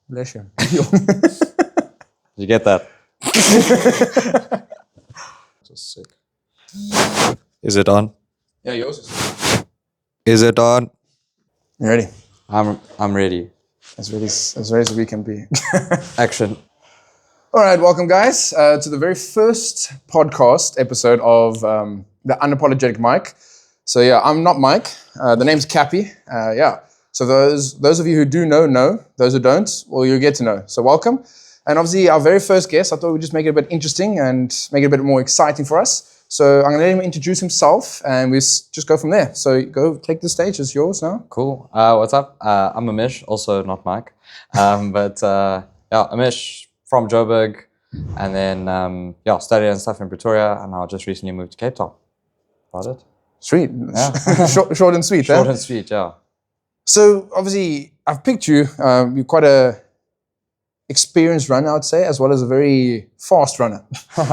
Bless you. Did you get that? Just sick. Is it on? Yeah, yours is. Is it on? You ready? I'm ready. As ready as we can be. Action. All right, welcome guys to the very first podcast episode of the Unapologetic Mike. So yeah, I'm not Mike. The name's Cappy. So those of you who do know. Those who don't, well, you'll get to know. So welcome. And obviously our very first guest, I thought we'd just make it a bit interesting and make it a bit more exciting for us. So I'm going to let him introduce himself and we just go from there. So go take the stage. It's yours now. Cool. What's up? I'm Amish, also not Mike. Amish from Joburg, and then studied and stuff in Pretoria, and I just recently moved to Cape Town. About it. Sweet. Yeah. Short and sweet. Short and sweet, yeah. So obviously I've picked you. You're quite a experienced runner, I would say, as well as a very fast runner,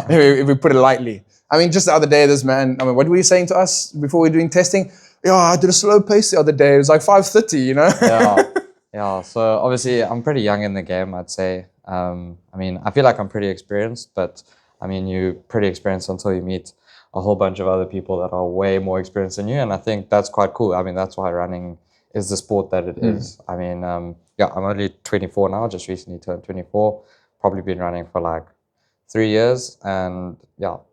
if we put it lightly. I mean, just the other day, this man, what were you saying to us before we were doing testing? Yeah, I did a slow pace the other day. It was like 5:30, you know? Yeah. So obviously I'm pretty young in the game, I'd say. I feel like I'm pretty experienced, but you're pretty experienced until you meet a whole bunch of other people that are way more experienced than you. And I think that's quite cool. That's why running is the sport that it is. I'm only 24 now, just recently turned 24. Probably been running for like 3 years, and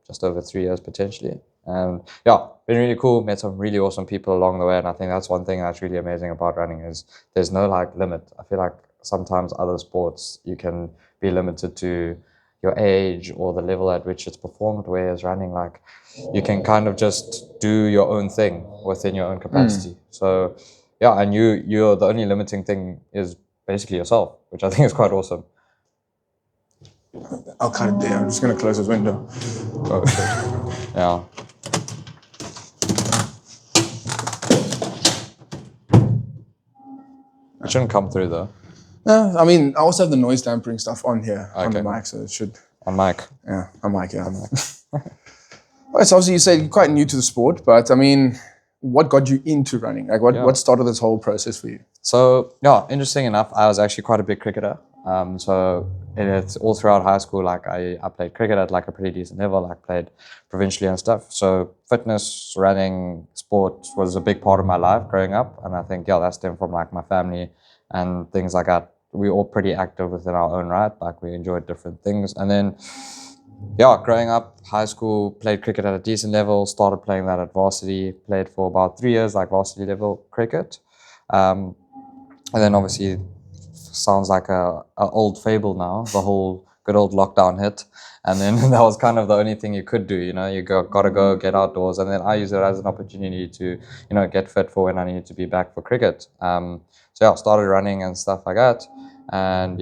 just over 3 years potentially. And been really cool, met some really awesome people along the way. And I think that's one thing that's really amazing about running is there's no limit. I feel like sometimes other sports you can be limited to your age or the level at which it's performed, whereas running, you can kind of just do your own thing within your own capacity. So and you're the only limiting thing is basically yourself, which I think is quite awesome. I'll cut it there. I'm just going to close this window. Oh, shit. Yeah. It shouldn't come through though. No, I also have the noise dampening stuff on here, on the mic, so it should... On mic? Yeah, on mic, yeah. Right, so obviously you said you're quite new to the sport, but what got you into running? What started this whole process for you? So, interesting enough, I was actually quite a big cricketer. It's all throughout high school, I played cricket at a pretty decent level, played provincially and stuff. So fitness, running, sport was a big part of my life growing up. And I think, that stemmed from my family and things like that. We were all pretty active within our own right. We enjoyed different things. And then, growing up, high school, played cricket at a decent level, started playing that at varsity, played for about 3 years, varsity level cricket. And then obviously, sounds like a old fable now, the whole good old lockdown hit. And then that was kind of the only thing you could do, you gotta go get outdoors. And then I use it as an opportunity to, get fit for when I needed to be back for cricket. Started running and stuff like that. And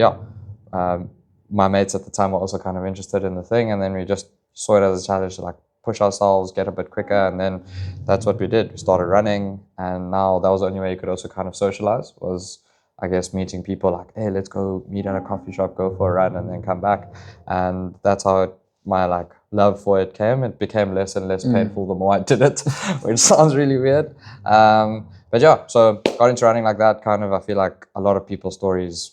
my mates at the time were also kind of interested in the thing. And then we just saw it as a challenge to push ourselves, get a bit quicker. And then that's what we did. We started running. And now that was the only way you could also kind of socialize was, I guess, meeting people hey, let's go meet at a coffee shop, go for a run, and then come back. And that's how my love for it came. It became less and less painful the more I did it, which sounds really weird. So got into running like that. Kind of, I feel like a lot of people's stories,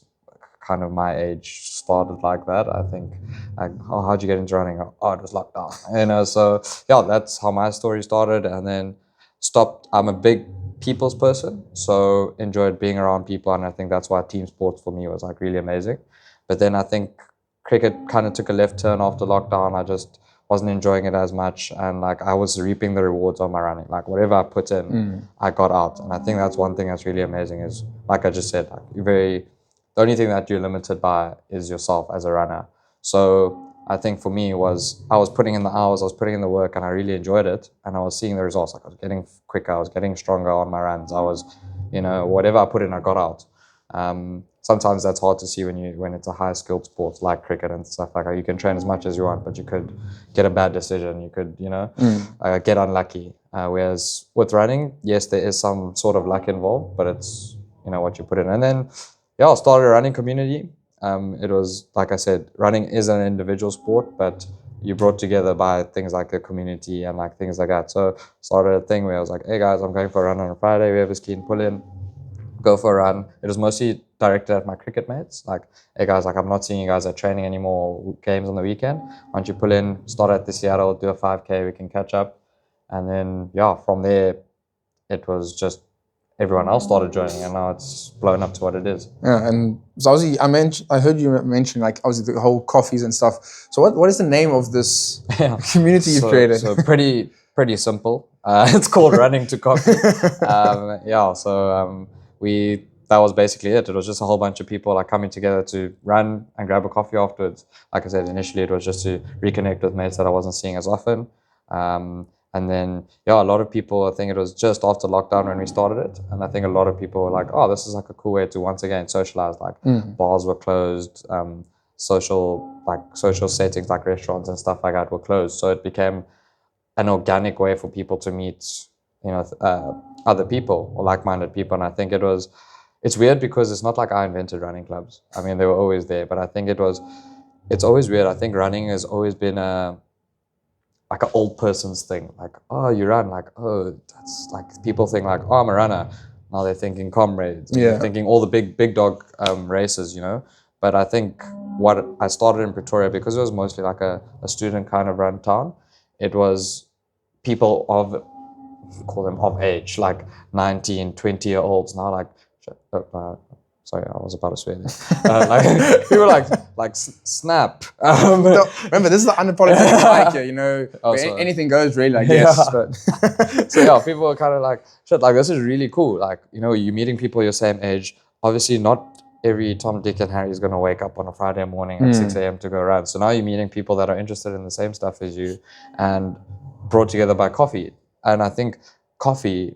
kind of my age, started like that. I think, how'd you get into running? Oh, it was lockdown. So that's how my story started. And then stopped. I'm a big people's person, so enjoyed being around people, and I think that's why team sports for me was really amazing. But then I think cricket kind of took a left turn after lockdown. I just wasn't enjoying it as much, and I was reaping the rewards on my running. Whatever I put in, I got out. And I think that's one thing that's really amazing is, like I just said, the only thing that you're limited by is yourself as a runner. So I think for me I was putting in the hours, I was putting in the work, and I really enjoyed it. And I was seeing the results. I was getting quicker, I was getting stronger on my runs. I was, whatever I put in, I got out. Sometimes that's hard to see when it's a high skilled sport like cricket and stuff like that. You can train as much as you want, but you could get a bad decision. You could, get unlucky. Whereas with running, yes, there is some sort of luck involved, but it's, what you put in. And then, I started a running community. It was, like I said, running is an individual sport, but you're brought together by things like the community and things like that. So started a thing where I was like, hey guys, I'm going for a run on a Friday. We have a ski and pull in. go for a run. It was mostly directed at my cricket mates. Like, hey guys, like I'm not seeing you guys at training anymore, games on the weekend. Why don't you pull in, start at the Seattle, do a 5K, we can catch up. And then, yeah, from there, it was just everyone else started joining, and now it's blown up to what it is. Yeah, and so obviously I heard you mention like obviously the whole coffees and stuff. So what is the name of this community you've created? So pretty simple. It's called Running to Coffee. That was basically it. It was just a whole bunch of people like coming together to run and grab a coffee afterwards. Like I said, initially it was just to reconnect with mates that I wasn't seeing as often. And then, a lot of people, I think it was just after lockdown when we started it. And I think a lot of people were like, oh, this is like a cool way to once again socialize. Like bars were closed, social settings like restaurants and stuff like that were closed. So it became an organic way for people to meet, other people or like-minded people. And I think it's weird because it's not like I invented running clubs. I mean, they were always there, but I think it's always weird. I think running has always been like an old person's thing. Like, oh, you run. Like, oh, that's like, people think like, oh, I'm a runner. Now they're thinking Comrades. They're thinking all the big dog races, But I think what I started in Pretoria, because it was mostly like a student kind of run town, it was people of age, like 19, 20-year-olds now, like, sorry, I was about to swear there. Like people like snap. No, remember, this is the unapologetic mic here, where anything goes really, I guess. But so people were kind of like, shit, like this is really cool. Like, you're meeting people your same age. Obviously not every Tom, Dick and Harry is going to wake up on a Friday morning at 6 a.m. to go run. So now you're meeting people that are interested in the same stuff as you and brought together by coffee. And I think coffee,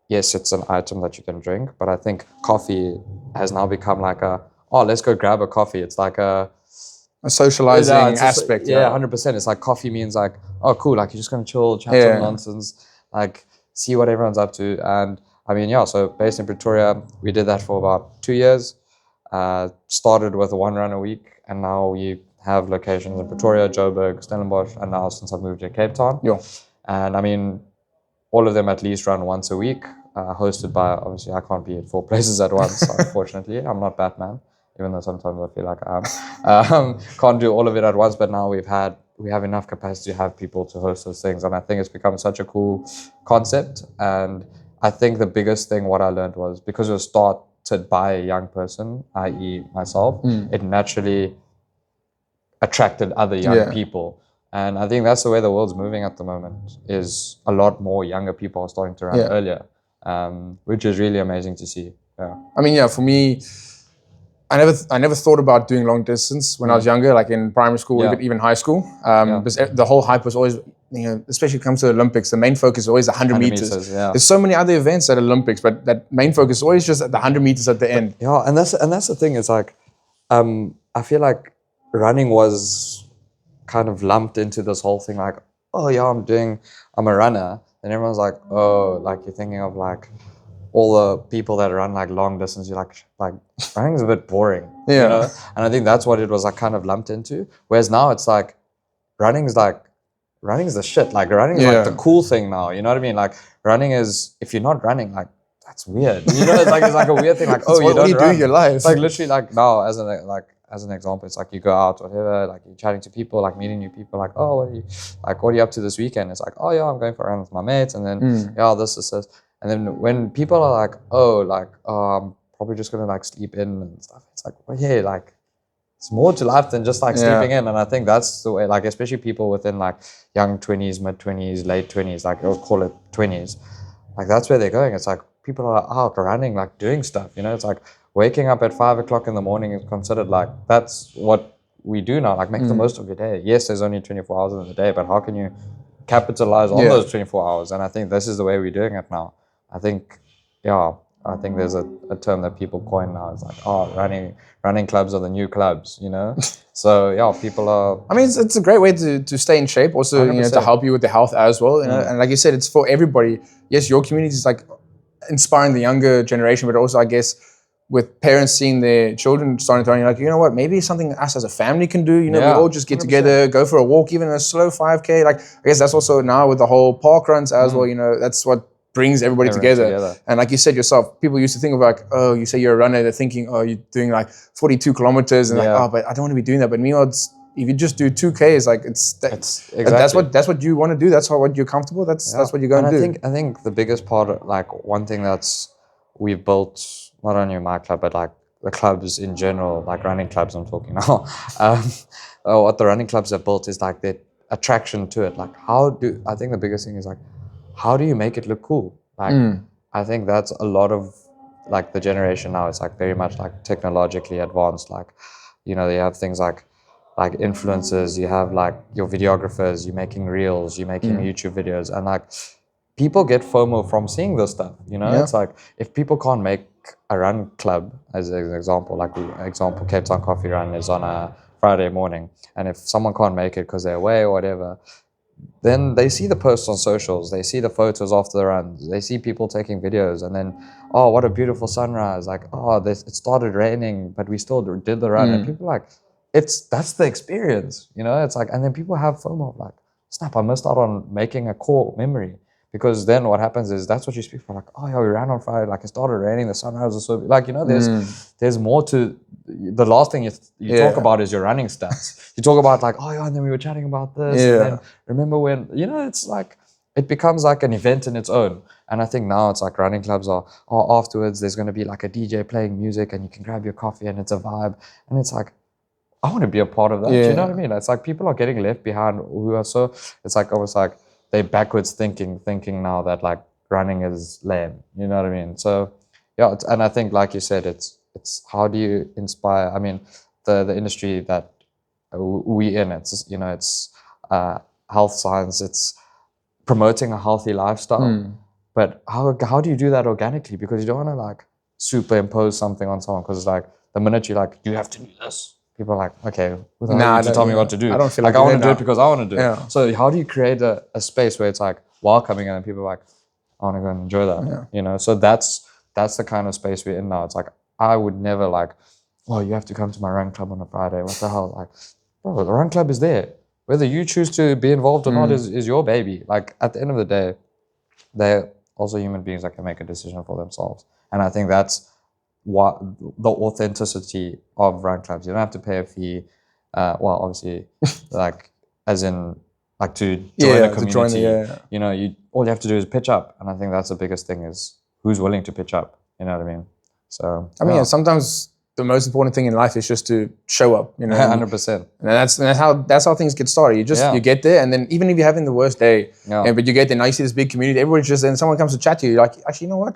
yes, it's an item that you can drink, but I think coffee has now become like let's go grab a coffee. It's like a socializing aspect. Yeah, 100%. It's like coffee means like, oh, cool, like you're just going to chill, chat some nonsense, like see what everyone's up to. And I mean, so based in Pretoria, we did that for about 2 years. Started with 1 run a week, and now we have locations in Pretoria, Joburg, Stellenbosch, and now since I've moved to Cape Town. Yeah. And I mean, all of them at least run once a week, hosted by, obviously I can't be at 4 places at once, unfortunately. I'm not Batman, even though sometimes I feel like I am. Can't do all of it at once, but now we have enough capacity to have people to host those things. And I think it's become such a cool concept. And I think the biggest thing what I learned was, because it was started by a young person, i.e. myself, it naturally attracted other young people. And I think that's the way the world's moving at the moment, is a lot more younger people are starting to run earlier, which is really amazing to see. Yeah. I mean, for me, I never thought about doing long distance when I was younger, like in primary school, even high school. Because the whole hype was always, especially when it comes to the Olympics, the main focus is always 100 meters. There's so many other events at Olympics, but that main focus is always just at the 100 meters at the end. Yeah, and that's the thing. It's like, I feel like running was kind of lumped into this whole thing, like, oh yeah, I'm a runner, and everyone's like, oh, like you're thinking of like all the people that run like long distance, you're like running's a bit boring, And I think that's what it was like kind of lumped into. Whereas now it's like running's the shit. Like running is like the cool thing now. You know what I mean? Like running is, if you're not running, like that's weird. It's like a weird thing. Like, oh, you don't do run. In your life? It's like literally like now as an example, it's like you go out, whatever, like you're chatting to people, like meeting new people, like, oh, what are you up to this weekend? It's like, oh yeah, I'm going for a run with my mates, and then this. And then when people are like, I'm probably just gonna like sleep in and stuff, it's like, well, yeah, like it's more to life than just like sleeping in. And I think that's the way, like especially people within like young 20s, mid 20s, late 20s, like we'll call it 20s, like that's where they're going. It's like people are out running, like doing stuff, it's like waking up at 5 o'clock in the morning is considered like, that's what we do now, like make the most of your day. Yes, there's only 24 hours in the day, but how can you capitalize on those 24 hours? And I think this is the way we're doing it now. I think there's a term that people coin now. It's like, oh, running clubs are the new clubs, So people are. I mean, it's a great way to stay in shape. Also, to help you with the health as well. And like you said, it's for everybody. Yes, your community is like inspiring the younger generation, but also I guess with parents seeing their children starting to run, you're like, you know what? Maybe something us as a family can do. We all just get 100%. Together, go for a walk, even a slow 5K. Like I guess that's also now with the whole park runs as well. That's what brings everybody together. And like you said yourself, people used to think of like, oh, you say you're a runner, they're thinking, oh, you're doing like 42 kilometers and like, oh, but I don't want to be doing that. But meanwhile, if you just do 2K, it's like that's what you want to do. That's what you're comfortable. That's what you're going to do. I think the biggest part, like one thing we've built, not only in my club, but like the clubs in general, like running clubs I'm talking now, what the running clubs have built is like the attraction to it. Like I think the biggest thing is like, how do you make it look cool? Like, I think that's a lot of like the generation now. It's like very much like technologically advanced. Like, you know, they have things like influencers, you have like your videographers, you're making reels, you're making YouTube videos, and like people get FOMO from seeing this stuff. You know, it's like if people can't make a run club, as an example, like Cape Town Coffee Run is on a Friday morning, and if someone can't make it because they're away or whatever, then they see the posts on socials, they see the photos after the runs, they see people taking videos, and then, oh, what a beautiful sunrise, like, oh, it started raining, but we still did the run, and people are like, that's the experience, you know, it's like, and then people have FOMO of like, snap, I missed out on making a core memory. Because then what happens is that's what you speak for, like, oh yeah, we ran on Friday, like it started raining, the sunrise was so, like, you know, there's more to, the last thing you talk about is your running stats. You talk about like, oh yeah, and then we were chatting about this, and then remember when, you know, it's like, it becomes like an event in its own. And I think now it's like running clubs are afterwards, there's going to be like a DJ playing music and you can grab your coffee and it's a vibe. And it's like, I want to be a part of that. Do you know what I mean? It's like people are getting left behind who are so, it's like almost like, they backwards thinking now that like running is lame, you know what I mean? So yeah, and I think like you said, it's how do you inspire? I mean, the industry that we in, it's, you know, it's health science, it's promoting a healthy lifestyle. But how do you do that organically? Because you don't want to like superimpose something on someone, because like the minute you're like, you have to do this, people are like, okay, who the hell are you to tell me what to do? I don't feel like I want to do it because I want to do it. So how do you create a space where it's like welcoming and people are like, I want to go and enjoy that, you know? So that's the kind of space we're in now. It's like, I would never like, oh, you have to come to my run club on a Friday. What the hell? Like, bro, the run club is there. Whether you choose to be involved or not is your baby. Like at the end of the day, they're also human beings that can make a decision for themselves. And I think that's what the authenticity of run clubs. You don't have to pay a fee. Well, obviously, like as in like to join a community. You know, all you have to do is pitch up, and I think that's the biggest thing is who's willing to pitch up. You know what I mean? So I mean, sometimes the most important thing in life is just to show up. You know, 100%. And that's how things get started. You get there, and then even if you're having the worst day, but you get there, now you see this big community. Everybody's just, and someone comes to chat to you, you're like, actually, you know what?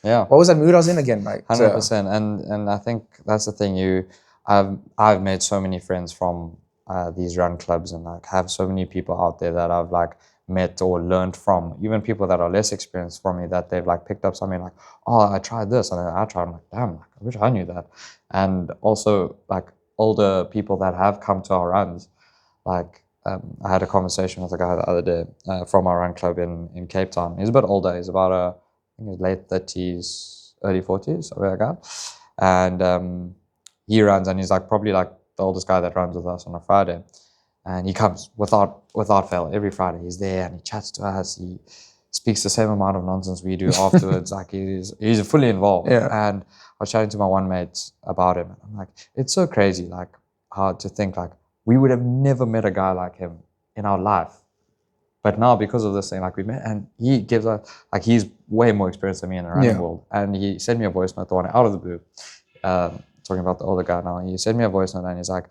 What was that mood I was in again? Like 100%. And I think that's the thing. I've made so many friends from these run clubs, and like have so many people out there that I've like met or learned from, even people that are less experienced from me, that they've like picked up something like, oh, I tried this, and then I tried, I'm like, damn, like, I wish I knew that. And also like older people that have come to our runs, like I had a conversation with a guy the other day from our run club in Cape Town. He's a bit older, he's about I think he's late 30s, early 40s, something like that. And he runs, and he's like probably like the oldest guy that runs with us on a Friday. And he comes without fail every Friday. He's there and he chats to us. He speaks the same amount of nonsense we do afterwards. Like he's fully involved. And I was chatting to my one mate about him, and I'm like, it's so crazy, like how to think like we would have never met a guy like him in our life. But now because of this thing, like we met, and he gives us, like he's way more experienced than me in the running world. And he sent me a voice note, the one out of the blue, talking about the older guy now. He sent me a voice note and he's like,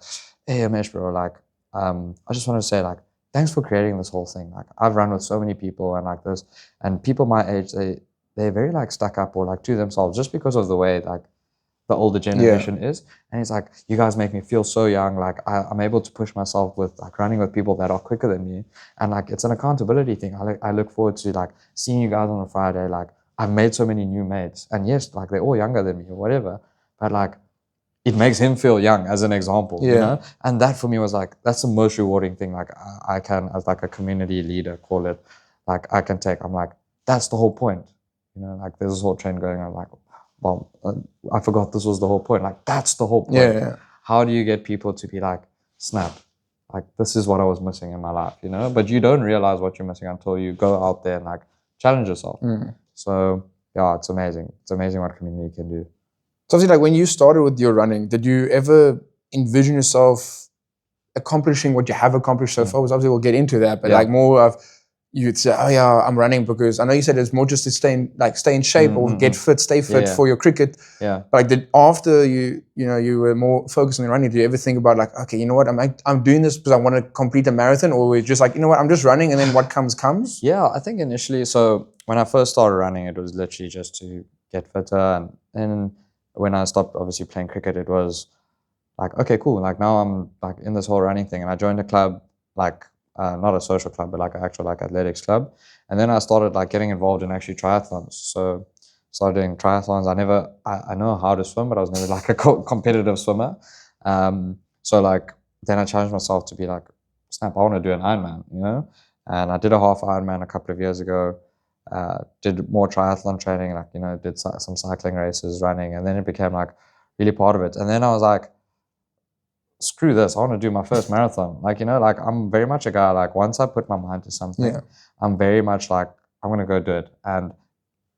hey, Amish, bro, like, I just want to say, like, thanks for creating this whole thing. Like, I've run with so many people and like this, and people my age, they're very like stuck up or like to themselves just because of the way like the older generation is. And he's like, you guys make me feel so young. Like I'm able to push myself with like running with people that are quicker than me. And like, it's an accountability thing. I look forward to like seeing you guys on a Friday. Like I've made so many new mates, and yes, like they're all younger than me or whatever, but like it makes him feel young as an example, you know? And that for me was like, that's the most rewarding thing. Like I can, as like a community leader, call it, like I can take, I'm like, that's the whole point. You know, like there's this whole trend going on, like, well, I forgot this was the whole point. Like, that's the whole point. How do you get people to be like, snap, like this is what I was missing in my life, you know? But you don't realize what you're missing until you go out there and like challenge yourself. So yeah, it's amazing. It's amazing what community can do. So obviously, like when you started with your running, did you ever envision yourself accomplishing what you have accomplished so far? Because obviously we'll get into that, but like more of you'd say, oh yeah, I'm running because I know you said it's more just to stay in shape or get fit, stay fit for your cricket. Yeah. But like after you were more focused on running, did you ever think about like, okay, you know what, I'm doing this because I want to complete a marathon, or were you just like, you know what, I'm just running and then what comes? Yeah, I think initially, so when I first started running, it was literally just to get fitter, and when I stopped obviously playing cricket, it was like, okay, cool. Like now I'm like in this whole running thing, and I joined a club, like not a social club, but like an actual like athletics club. And then I started like getting involved in actually triathlons. So started doing triathlons. I know how to swim, but I was never like a competitive swimmer. So like then I challenged myself to be like, snap, I want to do an Ironman, you know? And I did a half Ironman a couple of years ago. Did more triathlon training, like, you know, did some cycling races, running, and then it became like really part of it. And then I was like, screw this, I want to do my first marathon. Like, you know, like I'm very much a guy, like once I put my mind to something, I'm very much like, I'm going to go do it. And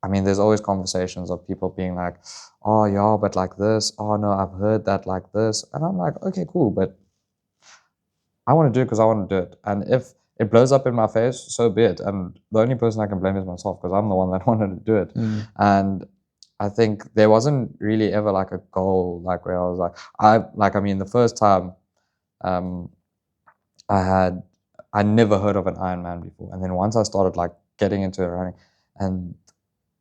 I mean, there's always conversations of people being like, oh yeah, but like this, oh no, I've heard that like this. And I'm like, okay, cool, but I want to do it because I want to do it. And if it blows up in my face, so be it. And the only person I can blame is myself because I'm the one that wanted to do it. And I think there wasn't really ever like a goal, like where I was like, I mean, the first time I never heard of an Ironman before. And then once I started like getting into running, and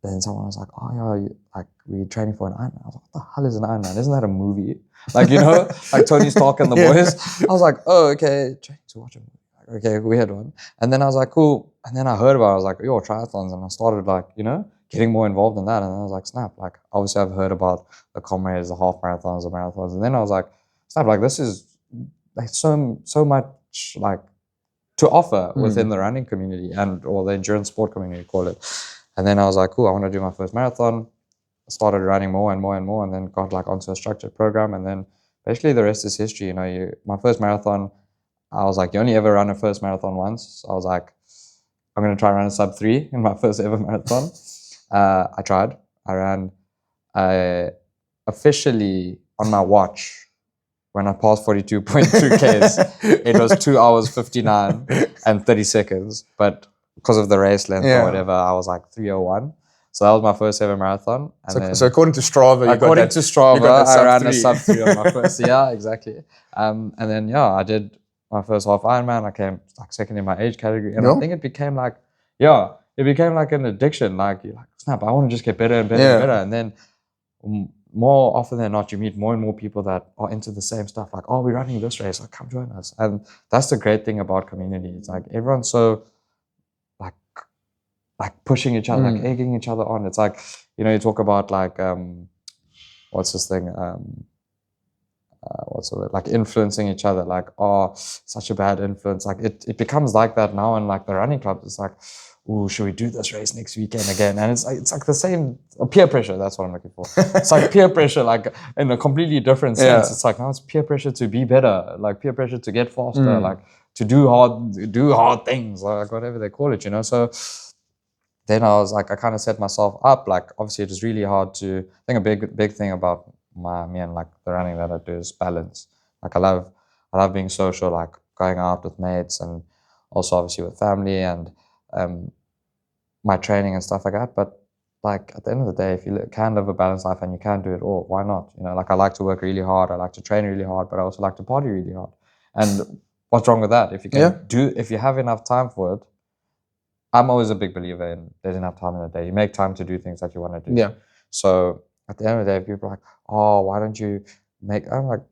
then someone was like, oh yeah, like we're training for an Ironman. I was like, what the hell is an Ironman? Isn't that a movie? Like, you know, like Tony Stark and the boys. I was like, oh, okay, training to watch a movie. Okay, weird one. And then I was like, cool. And then I heard about it. I was like, yo, triathlons. And I started like, you know, getting more involved in that. And then I was like, snap, like obviously I've heard about the Comrades, the half marathons, the marathons. And then I was like, snap, like this is like so much like to offer within the running community or the endurance sport community, call it. And then I was like, cool, I want to do my first marathon. I started running more and more and more, and then got like onto a structured program. And then basically the rest is history. You know, my first marathon, I was like, you only ever run a first marathon once. So I was like, I'm going to try and run a sub-3 in my first ever marathon. I tried. I ran officially on my watch. When I passed 42.2 Ks, it was 2 hours 59 and 30 seconds. But because of the race length or whatever, I was like 3:01. So that was my first ever marathon. And so according to Strava, I ran a sub-3 on my first. Yeah, exactly. And then I did my first half Ironman. I came like second in my age category, and I think it became like an addiction. Like you're like, snap, I want to just get better and better and better. And then more often than not, you meet more and more people that are into the same stuff. Like, oh, we're running this race, like come join us. And that's the great thing about community. It's like everyone's so like pushing each other, like egging each other on. It's like, you know, you talk about like what's this thing? What's the word? Like influencing each other. Like, oh, such a bad influence. Like it becomes like that now in like the running clubs. It's like, oh, should we do this race next weekend again? And it's like the same peer pressure. That's what I'm looking for. It's like peer pressure, like in a completely different sense. It's like now it's peer pressure to be better, like peer pressure to get faster, like to do hard things, like whatever they call it, you know. So then I was like, I kind of set myself up. Like obviously, it was really hard to. I think a big thing about me and like the running that I do is balance. Like I love being social, like going out with mates, and also obviously with family and my training and stuff like that. But like at the end of the day, if you can live a balanced life and you can do it all, why not? You know, like I like to work really hard, I like to train really hard, but I also like to party really hard. And what's wrong with that? If you can if you have enough time for it. I'm always a big believer in there's enough time in the day. You make time to do things that you want to do. Yeah. So at the end of the day, people are like, oh, why don't you I'm like,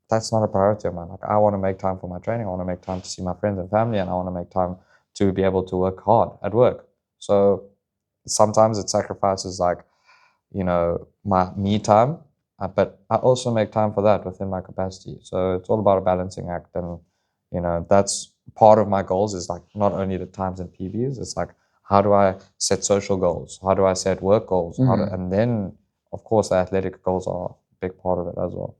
that's not a priority of mine. Like I want to make time for my training. I want to make time to see my friends and family, and I want to make time to be able to work hard at work. So sometimes it sacrifices like, you know, my me time, but I also make time for that within my capacity. So it's all about a balancing act. And, you know, that's part of my goals is like not only the times and PBs, it's like, how do I set social goals? How do I set work goals? And then, of course, the athletic goals are a big part of it as well.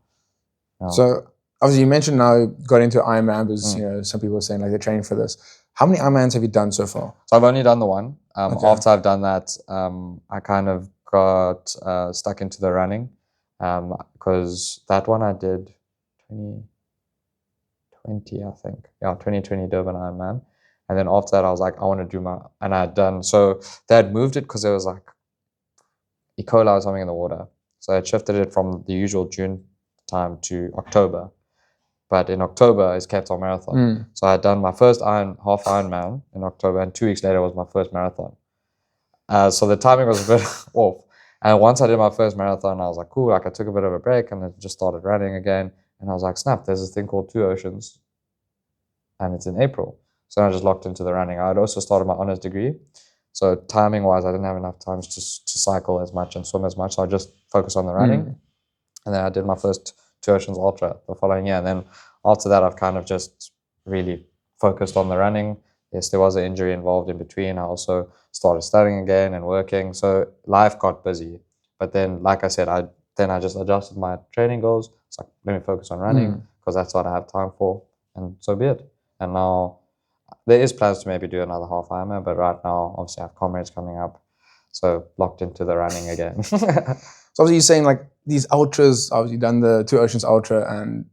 So obviously you mentioned now you got into Ironman because some people are saying like they're training for this. How many Ironmans have you done so far? So I've only done the one. Okay. After I've done that, I kind of got stuck into the running because that one I did 2020, I think. Yeah, 2020 Durban Ironman. And then after that, I was like, I want to do and I had done, so they had moved it because there was like E. coli or something in the water. So I shifted it from the usual June time to October. But in October is Cape Town Marathon. So I had done my first half Ironman in October, and 2 weeks later was my first marathon. So the timing was a bit off. And once I did my first marathon, I was like, cool, like I took a bit of a break and then just started running again. And I was like, snap, there's this thing called Two Oceans, and it's in April. So I just locked into the running. I had also started my honors degree. So timing wise, I didn't have enough time to cycle as much and swim as much. So I just focused on the running. And then I did my first Two Oceans Ultra the following year. And then after that, I've kind of just really focused on the running. Yes, there was an injury involved in between. I also started studying again and working. So life got busy. But then, like I said, I just adjusted my training goals. It's like, let me focus on running because that's what I have time for. And so be it. And now there is plans to maybe do another half Ironman, but right now, obviously, I have Comrades coming up. So locked into the running again. So obviously you're saying like these ultras, obviously you've done the Two Oceans Ultra, and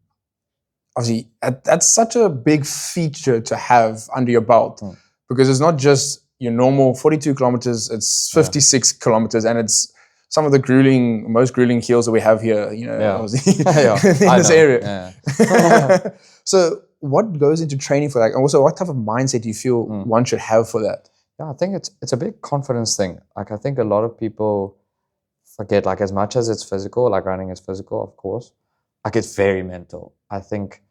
obviously that's such a big feature to have under your belt because it's not just your normal 42 kilometers, it's 56 kilometers, and it's some of the most grueling hills that we have here, obviously, in this area. Yeah. So what goes into training for that? And also what type of mindset do you feel one should have for that? Yeah, I think it's a big confidence thing. Like I think a lot of people forget, like as much as it's physical, like running is physical, of course, like it's very mental. I think,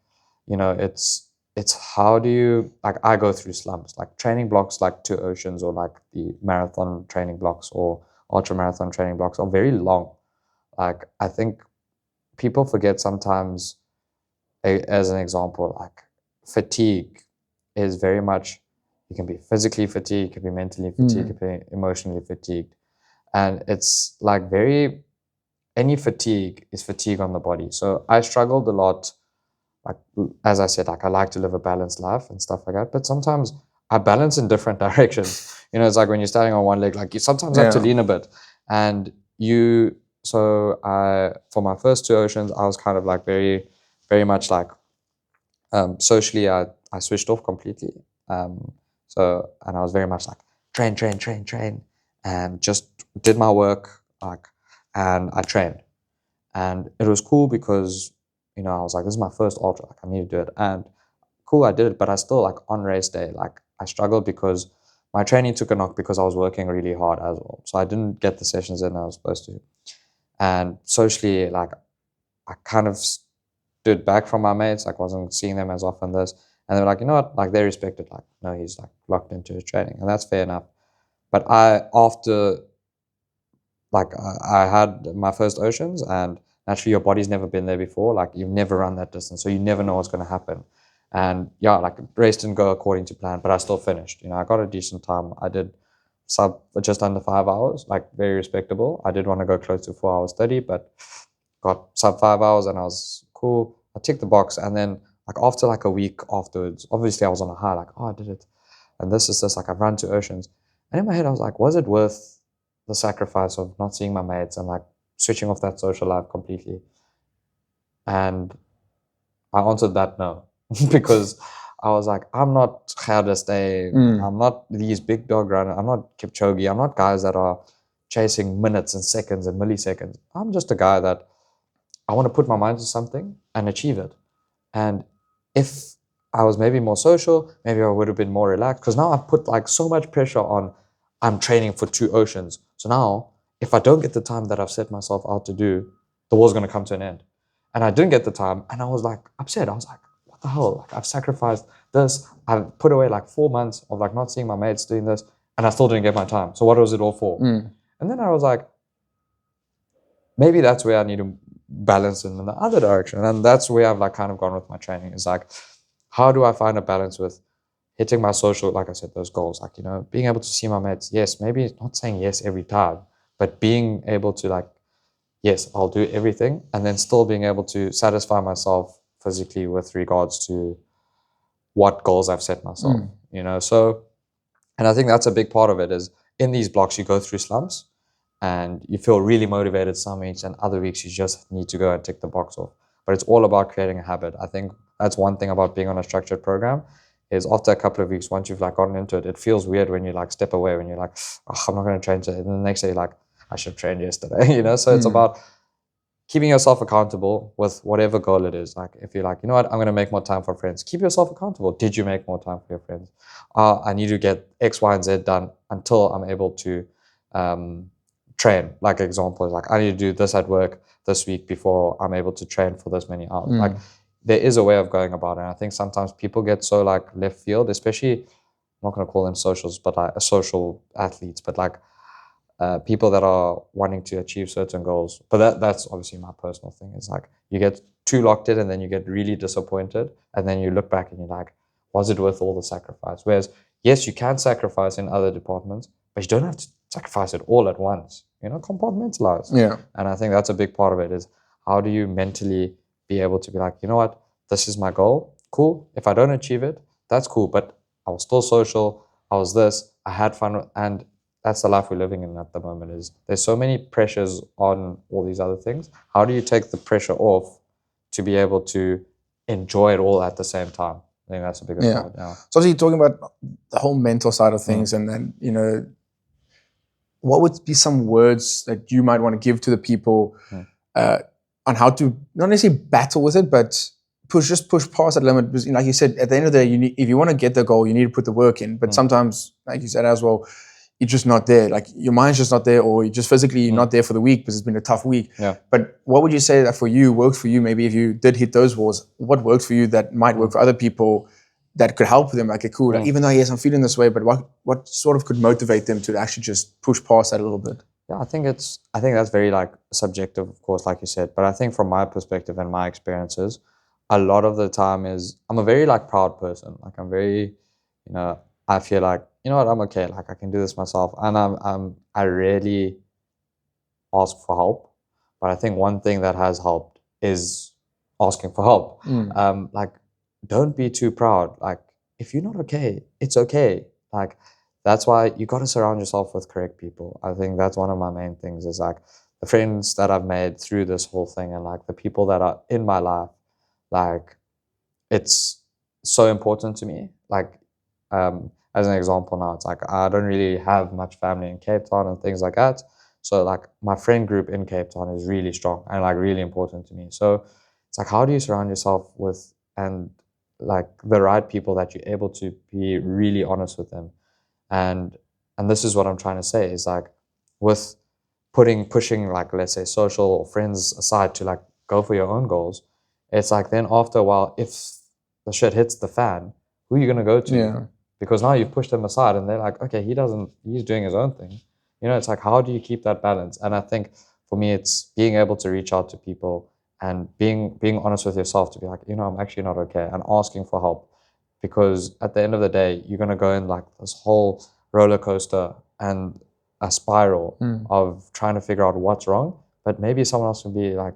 it's how do you, like I go through slumps, like training blocks like Two Oceans or like the marathon training blocks or ultra marathon training blocks are very long. Like I think people forget sometimes, as an example, like fatigue is very much, you can be physically fatigued, you can be mentally fatigued, you can be emotionally fatigued. And it's like any fatigue is fatigue on the body. So I struggled a lot. Like, as I said, like I like to live a balanced life and stuff like that. But sometimes I balance in different directions. It's like when you're standing on one leg, like you sometimes have to lean a bit. And for my first Two Oceans, I was kind of like very, very much like socially, I switched off completely. And I was very much like train, and just did my work, and I trained. And it was cool because, I was like, this is my first ultra, like I need to do it. And cool, I did it, but I still, like on race day, like I struggled because my training took a knock because I was working really hard as well. So I didn't get the sessions in I was supposed to. And socially, like I kind of stood back from my mates, like wasn't seeing them as often this. And they were like, you know what, like they respected, like, no, he's like locked into his training. And that's fair enough. But after I had my first Oceans, and naturally your body's never been there before. Like you've never run that distance, so you never know what's going to happen. And yeah, like race didn't go according to plan, but I still finished. I got a decent time. I did just under 5 hours, like very respectable. I did want to go close to 4 hours 30, but got sub 5 hours, and I was cool. I ticked the box, and then like after like a week afterwards, obviously I was on a high, like, oh, I did it, and this is like I've run Two Oceans, and in my head I was like, was it worth the sacrifice of not seeing my mates and like switching off that social life completely? And I answered that no, because I was like, I'm not Gerdestay, I'm not these big dog runners, I'm not Kipchoge, I'm not guys that are chasing minutes and seconds and milliseconds. I'm just a guy that I want to put my mind to something and achieve it. And if I was maybe more social, maybe I would have been more relaxed, because now I've put like so much pressure on, I'm training for Two Oceans. So now if I don't get the time that I've set myself out to do, the war's going to come to an end. And I didn't get the time, and I was like upset. I was like, what the hell? Like I've sacrificed this. I've put away like 4 months of like not seeing my mates doing this, and I still didn't get my time. So what was it all for? And then I was like, maybe that's where I need to balance in the other direction. And that's where I've like kind of gone with my training, is like, how do I find a balance with hitting my social, like I said, those goals, like, being able to see my mates. Yes, maybe not saying yes every time, but being able to like, yes, I'll do everything, and then still being able to satisfy myself physically with regards to what goals I've set myself, you know. So, and I think that's a big part of it is in these blocks, you go through slumps and you feel really motivated some weeks, and other weeks you just need to go and tick the box off. But it's all about creating a habit. I think that's one thing about being on a structured program is after a couple of weeks, once you've like gotten into it, it feels weird when you like step away, when you're like, oh, I'm not going to train today. And then the next day you're like, I should have trained yesterday, you know? So it's about keeping yourself accountable with whatever goal it is. Like if you're like, you know what, I'm going to make more time for friends. Keep yourself accountable. Did you make more time for your friends? I need to get X, Y, and Z done until I'm able to train. Like example, like I need to do this at work this week before I'm able to train for this many hours. Like there is a way of going about it. And I think sometimes people get so like left field, especially, I'm not going to call them socials, but like social athletes, but like people that are wanting to achieve certain goals. But that's obviously my personal thing. Is like you get too locked in and then you get really disappointed. And then you look back and you're like, was it worth all the sacrifice? Whereas, yes, you can sacrifice in other departments, but you don't have to sacrifice it all at once. You know, compartmentalize. Yeah. And I think that's a big part of it is how do you mentally be able to be like, you know what, this is my goal. Cool. If I don't achieve it, that's cool. But I was still social. I was this. I had fun. And that's the life we're living in at the moment is there's so many pressures on all these other things. How do you take the pressure off to be able to enjoy it all at the same time? I think that's a bigger part. Yeah. So obviously you're talking about the whole mental side of things and then, you know, what would be some words that you might want to give to the people on how to not necessarily battle with it, but push past that limit? Because, like you said, at the end of the day, if you want to get the goal, you need to put the work in. But sometimes, like you said as well, you're just not there. Like your mind's just not there, or you're just physically not there for the week because it's been a tough week. Yeah. But what would you say that for you worked for you? Maybe if you did hit those walls, what worked for you that might work for other people that could help them? Like, okay, cool. Like, even though yes, I'm feeling this way, but what sort of could motivate them to actually just push past that a little bit? Yeah, I think that's very like subjective, of course, like you said. But I think from my perspective and my experiences, a lot of the time is I'm a very like proud person. Like I'm very, you know, I feel like, you know what, I'm okay. Like I can do this myself, and I rarely ask for help. But I think one thing that has helped is asking for help. Like don't be too proud. Like if you're not okay, it's okay. Like that's why you got to surround yourself with correct people. I think that's one of my main things is like the friends that I've made through this whole thing and like the people that are in my life. Like it's so important to me. Like as an example now, it's like I don't really have much family in Cape Town and things like that. So like my friend group in Cape Town is really strong and like really important to me. So it's like how do you surround yourself with and like the right people that you're able to be really honest with them. And this is what I'm trying to say is like with pushing like let's say social or friends aside to like go for your own goals, it's like then after a while if the shit hits the fan, who are you gonna go to? Yeah. Because now you've pushed them aside and they're like, okay, he's doing his own thing. You know, it's like how do you keep that balance? And I think for me it's being able to reach out to people and being honest with yourself to be like, you know, I'm actually not okay, and asking for help. Because at the end of the day, you're going to go in like this whole roller coaster and a spiral of trying to figure out what's wrong. But maybe someone else will be like,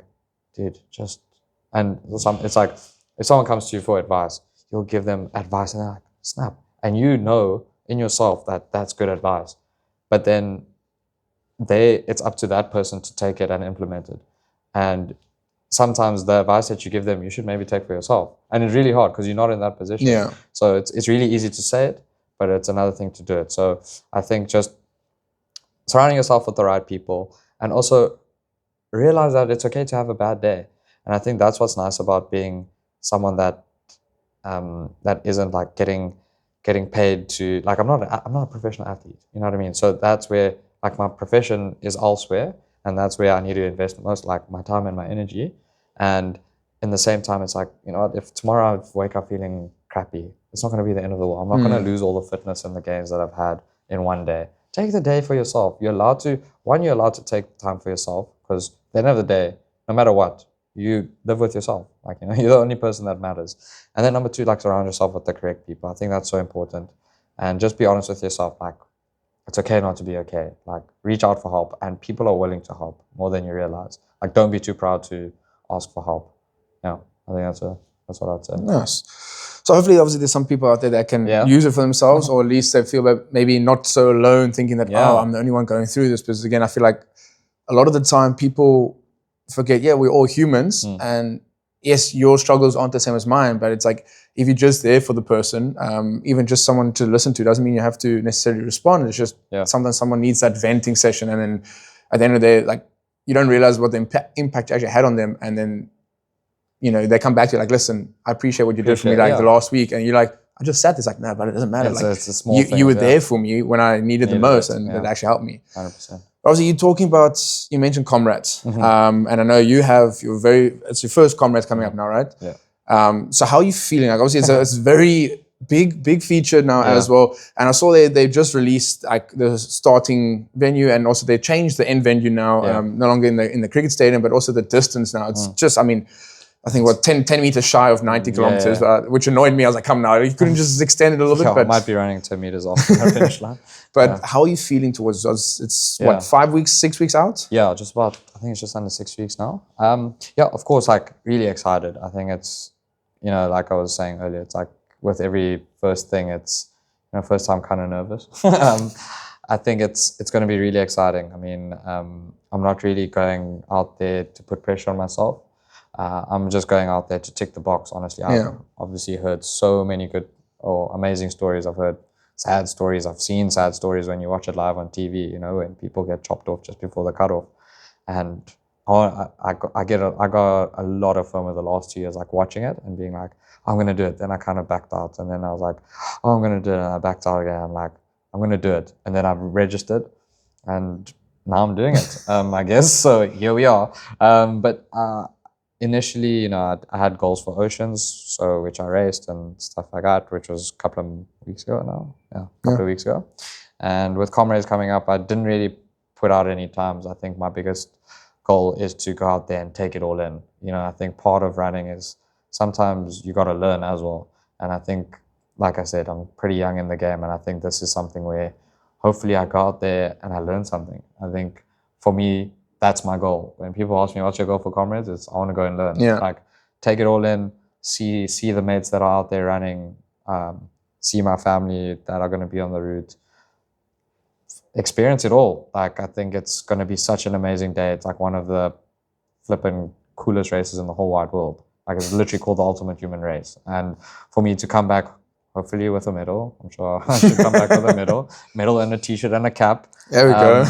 dude, just, and it's like, if someone comes to you for advice, you'll give them advice and they're like, snap. And you know in yourself that that's good advice. But then it's up to that person to take it and implement it. And sometimes the advice that you give them, you should maybe take for yourself. And it's really hard because you're not in that position. Yeah. So it's really easy to say it, but it's another thing to do it. So I think just surrounding yourself with the right people and also realize that it's okay to have a bad day. And I think that's what's nice about being someone that that isn't like getting paid to like I'm not a professional athlete. You know what I mean? So that's where like my profession is elsewhere. And that's where I need to invest most, like my time and my energy. And in the same time, it's like, you know what, if tomorrow I wake up feeling crappy, it's not going to be the end of the world. I'm not going to lose all the fitness and the gains that I've had in one day. Take the day for yourself. You're allowed to take time for yourself because at the end of the day, no matter what, you live with yourself. Like, you know, you're the only person that matters. And then number two, like surround yourself with the correct people. I think that's so important. And just be honest with yourself. Like, it's okay not to be okay. Like, reach out for help, and people are willing to help more than you realize. Like, don't be too proud to ask for help. Yeah, I think that's a That's what I'd say. Nice. So hopefully, obviously, there's some people out there that can use it for themselves, or at least they feel that maybe not so alone, thinking that, oh, I'm the only one going through this. Because again, I feel like a lot of the time people forget, we're all humans. And yes, your struggles aren't the same as mine, but it's like, if you're just there for the person, even just someone to listen to, doesn't mean you have to necessarily respond. It's just sometimes someone needs that venting session. And then at the end of the day, like, you don't realize what the impact you actually had on them. And then, you know, they come back to you like, listen, I appreciate what you did for me like the last week. And you're like, I just sat there. It's like, no, but it doesn't matter. It's a small thing, you were there for me when I needed the most, and it actually helped me. 100%. Obviously, you're talking about, you mentioned Comrades. And I know it's your first Comrades coming up now, right? Yeah. So how are you feeling? Like, obviously, it's a very big feature now as well. And I saw they just released like the starting venue, and also they changed the end venue now, no longer in the cricket stadium, but also the distance now. It's just, I mean, I think 10 meters shy of 90 kilometers, which annoyed me. I was like, come now, you couldn't just extend it a little bit. But I might be running 10 meters off the finish line. But how are you feeling towards us? It's what, 5 weeks, 6 weeks out? Yeah, just about, I think it's just under 6 weeks now. Yeah, of course, like really excited. I think it's, you know, like I was saying earlier, it's like with every first thing, it's, you know, first time kind of nervous. I think it's going to be really exciting. I mean, I'm not really going out there to put pressure on myself. I'm just going out there to tick the box, honestly. I've obviously heard so many good or amazing stories. I've heard sad stories. I've seen sad stories when you watch it live on TV, you know, when people get chopped off just before the cutoff. And I got a lot of FOMO the last 2 years, like watching it and being like, I'm going to do it. Then I kind of backed out. And then I was like, oh, I'm going to do it. And I backed out again. I'm like, I'm going to do it. And then I've registered and now I'm doing it, I guess. So here we are. Initially, you know, I had goals for Oceans, so which I raced and stuff like that, which was a couple of weeks ago now. Yeah, a couple of weeks ago. And with Comrades coming up, I didn't really put out any times. I think my biggest goal is to go out there and take it all in. You know, I think part of running is sometimes you got to learn as well. And I think, like I said, I'm pretty young in the game, and I think this is something where hopefully I go out there and I learn something. I think for me, that's my goal. When people ask me, what's your goal for Comrades? It's I want to go and learn. Like, take it all in, see the mates that are out there running, see my family that are going to be on the route, experience it all. Like, I think it's going to be such an amazing day. It's like one of the flipping coolest races in the whole wide world. Like, it's literally called the ultimate human race. And for me to come back, hopefully with a medal, I'm sure I should come back with a medal and a t-shirt and a cap. There we go.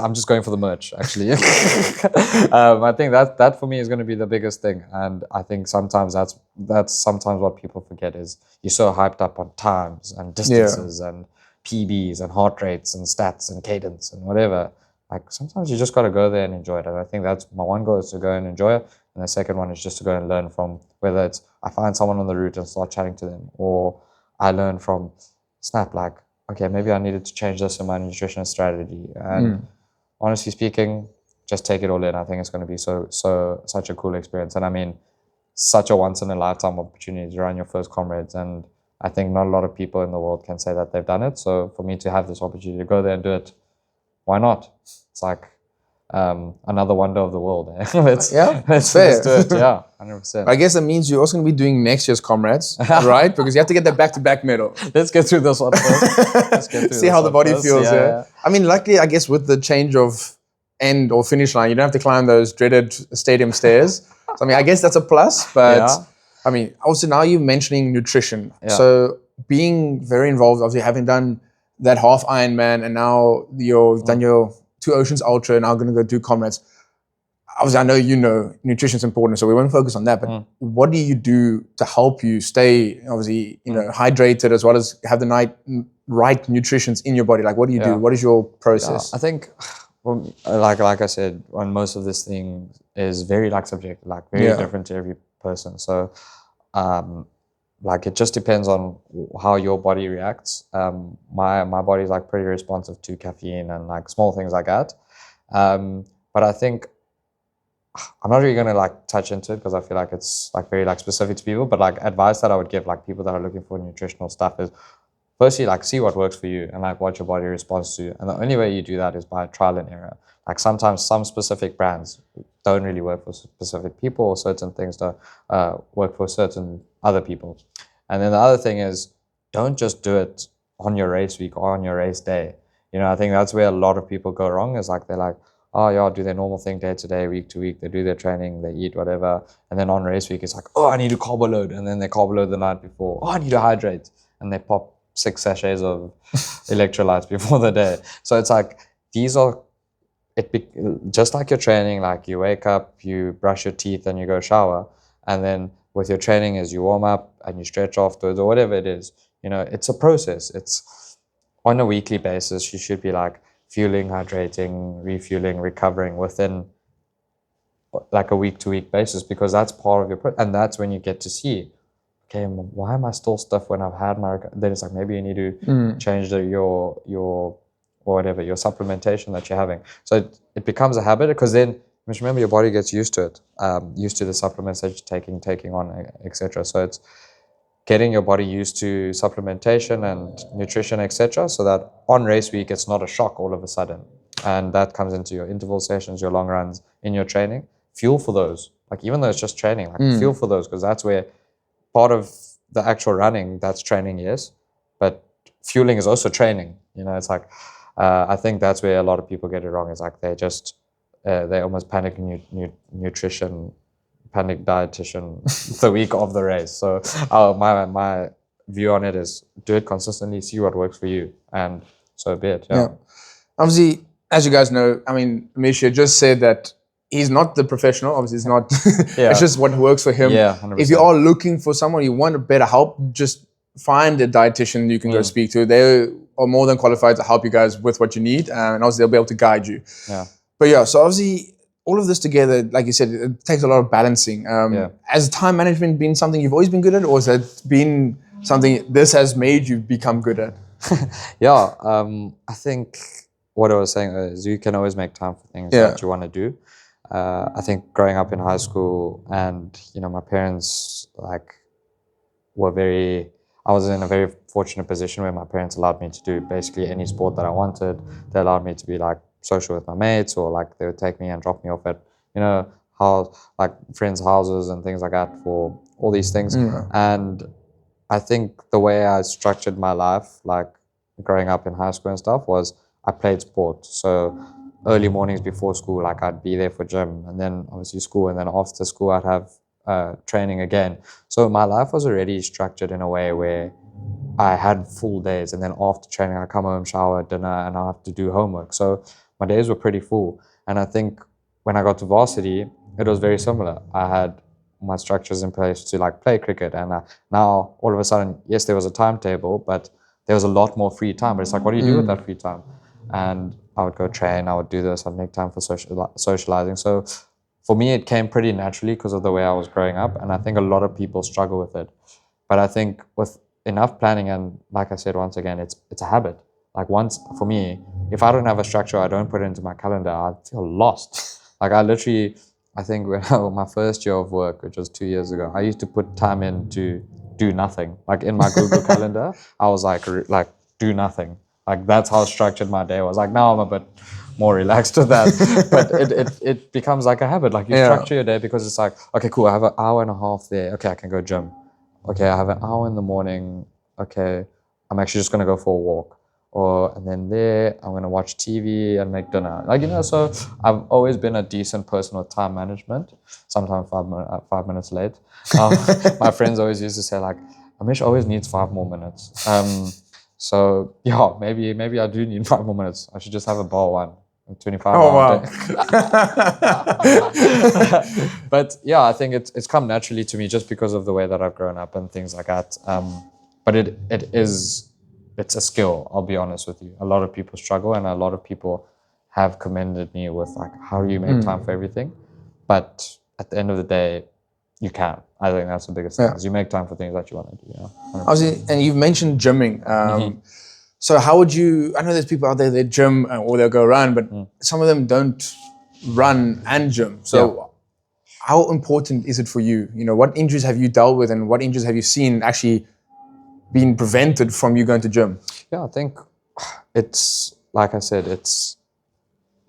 I'm just going for the merch, actually. I think that for me is going to be the biggest thing. And I think sometimes that's sometimes what people forget is you're so hyped up on times and distances and PBs and heart rates and stats and cadence and whatever. Like, sometimes you just got to go there and enjoy it. And I think that's my one goal, is to go and enjoy it. And the second one is just to go and learn from, whether it's I find someone on the route and start chatting to them, or I learn from Snap, like, okay, maybe I needed to change this in my nutrition strategy. And honestly speaking, just take it all in. I think it's going to be such a cool experience. And I mean, such a once in a lifetime opportunity to run your first Comrades. And I think not a lot of people in the world can say that they've done it. So for me to have this opportunity to go there and do it, why not? It's like another wonder of the world. Let's do it. Yeah, 100%. I guess that means you're also going to be doing next year's Comrades, right? Because you have to get that back-to-back medal. Let's get through this one first. See how the body feels. Yeah. I mean, luckily, I guess with the change of end or finish line, you don't have to climb those dreaded stadium stairs. So, I mean, I guess that's a plus. But I mean, also now you're mentioning nutrition. So being very involved, obviously having done that half Ironman, and now you've done your 2 Oceans Ultra, and now going to go do Comrades. Obviously, I know you know nutrition's important, so we won't focus on that. But what do you do to help you stay, obviously, you know, hydrated, as well as have the right nutritions in your body? Like, what do you do? What is your process? I think, well, like I said, on most of this thing is very subjective, like very different to every person. So, like, it just depends on how your body reacts. My body's like pretty responsive to caffeine and like small things like that. But I think I'm not really gonna like touch into it because I feel like it's like very like specific to people. But like advice that I would give like people that are looking for nutritional stuff is, firstly, like, see what works for you and like what your body responds to. And the only way you do that is by trial and error. Like, sometimes some specific brands don't really work for specific people, or certain things don't work for certain other people. And then the other thing is, don't just do it on your race week or on your race day. You know, I think that's where a lot of people go wrong, is like, they're like, oh yeah, do their normal thing day to day, week to week. They do their training, they eat whatever. And then on race week, it's like, oh, I need to carbo load. And then they carbo load the night before. Oh, I need to hydrate. And they pop 6 sachets of electrolytes before the day. So it's like, these are, just like your training, like you wake up, you brush your teeth and you go shower. And then with your training is you warm up and you stretch afterwards or whatever it is. You know, it's a process. It's on a weekly basis, you should be like fueling, hydrating, refueling, recovering within like a week-to-week basis, because that's part of your and that's when you get to see, okay, why am I still stiff when I've had my, then it's like, maybe you need to change your or whatever, your supplementation that you're having. So it becomes a habit, because then, just remember, your body gets used to it, used to the supplements that you're taking on, etc. So it's getting your body used to supplementation and nutrition, etc., so that on race week, it's not a shock all of a sudden. And that comes into your interval sessions, your long runs, in your training. Fuel for those. Like, even though it's just training, like fuel for those, because that's where part of the actual running, that's training, yes, but fueling is also training. You know, it's like, I think that's where a lot of people get it wrong. It's like they almost panic nutrition, panic dietitian the week of the race. So my view on it is, do it consistently, see what works for you, and so be it. Yeah. Obviously, as you guys know, I mean, Amish just said that he's not the professional. Obviously, it's not. It's just what works for him. Yeah, 100%. If you are looking for someone, you want a better help, just find a dietitian you can go speak to. They are more than qualified to help you guys with what you need, and obviously they'll be able to guide you. Yeah. But yeah, so obviously all of this together, like you said, it takes a lot of balancing. Has time management been something you've always been good at, or has it been something this has made you become good at? Yeah, I think what I was saying is, you can always make time for things that you want to do. I think growing up in high school, and you know, my parents I was in a very fortunate position where my parents allowed me to do basically any sport that I wanted. They allowed me to be like social with my mates, or like they would take me and drop me off at, you know, like friends' houses and things like that for all these things. And I think the way I structured my life, like growing up in high school and stuff, was I played sport. So early mornings before school, like I'd be there for gym, and then obviously school, and then after school I'd have training again. So my life was already structured in a way where I had full days, and then after training I come home, shower, dinner, and I have to do homework. So my days were pretty full. And I think when I got to varsity, it was very similar. I had my structures in place to like play cricket, and now all of a sudden, yes, there was a timetable, but there was a lot more free time. But it's like, what do you do with that free time? And I would go train, I would do this, I'd make time for socializing. So for me, it came pretty naturally because of the way I was growing up. And I think a lot of people struggle with it. But I think with enough planning, and like I said, once again, it's a habit. Like for me, if I don't have a structure, I don't put it into my calendar, I feel lost. Like I think when my first year of work, which was 2 years ago, I used to put time in to do nothing. Like in my Google Calendar, I was like do nothing. Like that's how structured my day was. Like now I'm a bit more relaxed with that, but it becomes like a habit. Like you structure your day because it's like, okay, cool, I have an hour and a half there. Okay, I can go gym. Okay, I have an hour in the morning. Okay, I'm actually just gonna go for a walk. And then there, I'm gonna watch TV and make dinner. Like, you know, so I've always been a decent person with time management. Sometimes 5 minutes late. My friends always used to say like, Amish always needs 5 more minutes. So yeah, maybe I do need 5 more minutes. I should just have a bar one. 25 hour day. But yeah, I think it's come naturally to me just because of the way that I've grown up and things like that. But it's a skill, I'll be honest with you. A lot of people struggle, and a lot of people have commended me with like, how do you make time for everything? But at the end of the day, you can. I think that's the biggest thing, is you make time for things that you want to do. Yeah, obviously, and you've mentioned gymming. So how would you, I know there's people out there that gym or they'll go run, but some of them don't run and gym. So how important is it for you? You know, what injuries have you dealt with, and what injuries have you seen actually been prevented from you going to gym? Yeah, I think it's, like I said, it's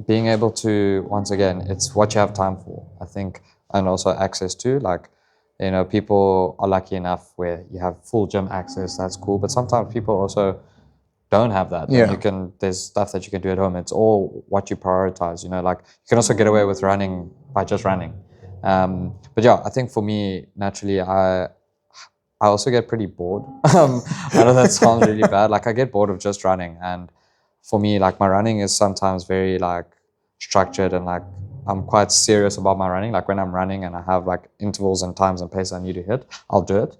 being able to, once again, it's what you have time for, I think, and also access to. Like, you know, people are lucky enough where you have full gym access. That's cool. But sometimes people also don't have that. Yeah. And you can, there's stuff that you can do at home. It's all what you prioritize. You know, like you can also get away with running by just running. But yeah, I think for me, naturally, I also get pretty bored. I know that sounds really bad. Like I get bored of just running, and for me, like my running is sometimes very like structured, and like I'm quite serious about my running. Like when I'm running and I have like intervals and times and pace I need to hit, I'll do it.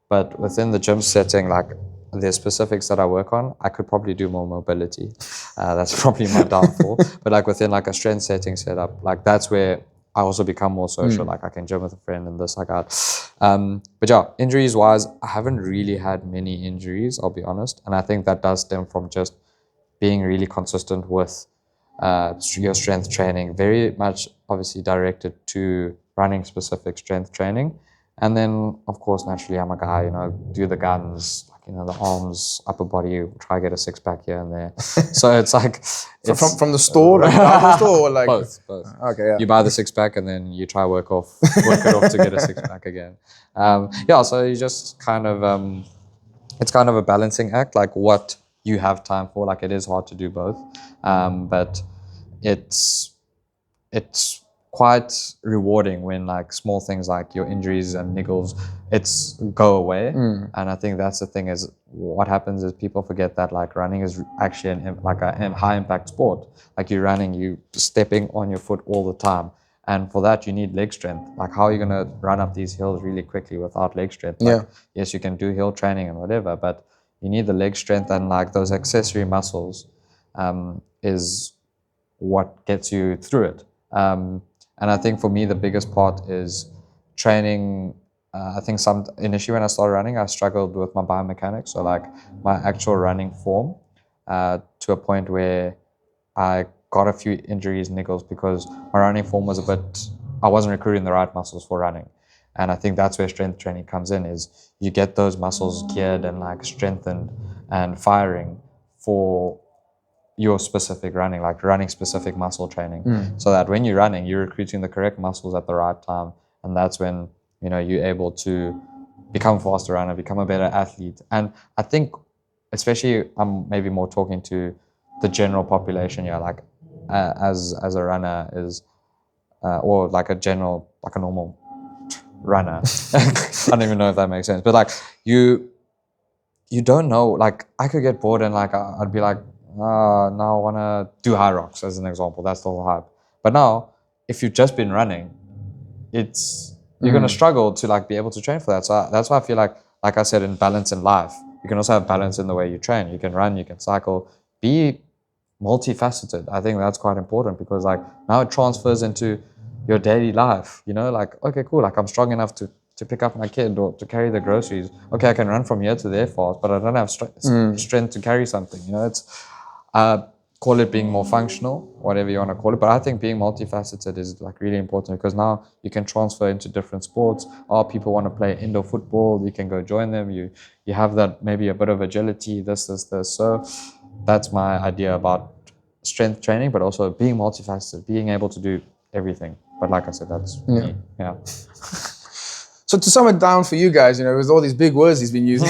But within the gym setting, like there's specifics that I work on. I could probably do more mobility. That's probably my downfall. But like within like a strength setting setup, like that's where I also become more social. Like I can gym with a friend and this, like that. But yeah, injuries wise, I haven't really had many injuries, I'll be honest. And I think that does stem from just being really consistent with your strength training, very much obviously directed to running specific strength training. And then, of course, naturally, I'm a guy, you know, do the guns, like, you know, the arms, upper body, try to get a six pack here and there. So it's like... It's, from the store, like the store, or like... Both. Okay, yeah. You buy the six pack and then you try work it off to get a six pack again. Yeah, so you just kind of... it's kind of a balancing act, like what you have time for. Like it is hard to do both. But it's quite rewarding when like small things like your injuries and niggles go away. And I think that's the thing, is what happens is people forget that like running is actually a high impact sport. Like you're running, you stepping on your foot all the time, and for that you need leg strength. Like how are you going to run up these hills really quickly without leg strength? Like, yes, you can do hill training and whatever, but you need the leg strength, and like those accessory muscles is what gets you through it. And I think for me, the biggest part is training. I think initially when I started running, I struggled with my biomechanics. So like my actual running form to a point where I got a few injuries, niggles, because my running form was I wasn't recruiting the right muscles for running. And I think that's where strength training comes in, is you get those muscles geared and like strengthened and firing for your specific running, like running specific muscle training, so that when you're running, you're recruiting the correct muscles at the right time. And that's when, you know, you're able to become a faster runner, become a better athlete. And I think, especially I'm maybe more talking to the general population, yeah, like as a runner is, or like a normal runner. I don't even know if that makes sense, but like you don't know, like I could get bored and like I'd be like, now I want to do high rocks as an example. That's the whole hype. But now, if you've just been running, you're going to struggle to like be able to train for that. So that's why I feel like I said, in balance in life, you can also have balance in the way you train. You can run, you can cycle, be multifaceted. I think that's quite important, because like now it transfers into your daily life. You know, like, okay, cool. Like I'm strong enough to pick up my kid or to carry the groceries. Okay, I can run from here to there fast, but I don't have strength to carry something. You know, it's call it being more functional, whatever you want to call it. But I think being multifaceted is like really important, because now you can transfer into different sports. People want to play indoor football, you can go join them. You have that, maybe a bit of agility, this. So that's my idea about strength training, but also being multifaceted, being able to do everything. But like I said, that's me. Yeah. So to sum it down for you guys, you know, with all these big words he's been using,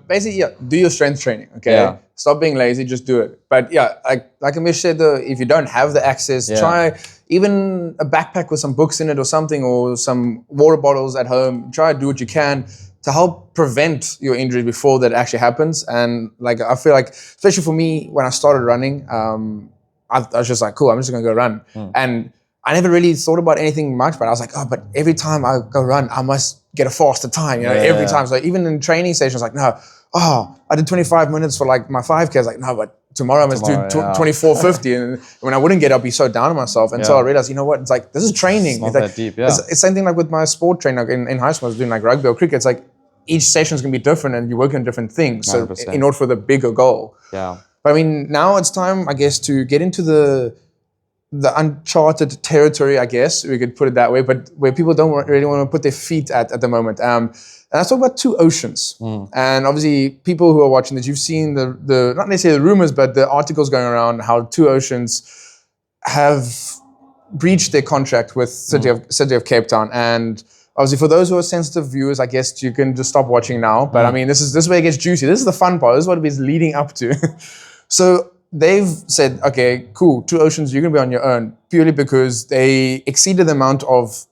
basically, yeah, do your strength training, okay? Yeah. Stop being lazy, just do it. But yeah, like Amish said, if you don't have the access, try even a backpack with some books in it or something, or some water bottles at home. Try to do what you can to help prevent your injury before that actually happens. And like, I feel like, especially for me, when I started running, I was just like, cool, I'm just gonna go run. And I never really thought about anything much, but I was like, but every time I go run, I must get a faster time, you know, every time. So even in training sessions, like, no, I did 25 minutes for like my 5K. I was like, no, but tomorrow I must do 24:50. And when I wouldn't get up, I'd be so down on myself until I realized, you know what, it's like, this is training. It's not like, that deep, it's same thing like with my sport training. Like in high school, I was doing like rugby or cricket. It's like each session is going to be different and you work on different things. 100%. So in order for the bigger goal. Yeah. But I mean, now it's time, I guess, to get into the the uncharted territory, I guess we could put it that way, but where people don't really want to put their feet at the moment. And let's talk about two oceans. And obviously, people who are watching this, you've seen the not necessarily the rumors, but the articles going around how two oceans have breached their contract with City of Cape Town. And obviously, for those who are sensitive viewers, I guess you can just stop watching now. But I mean, this is where it gets juicy. This is the fun part. This is what it's leading up to. So they've said, okay, cool, two oceans, you're going to be on your own, purely because they exceeded the amount of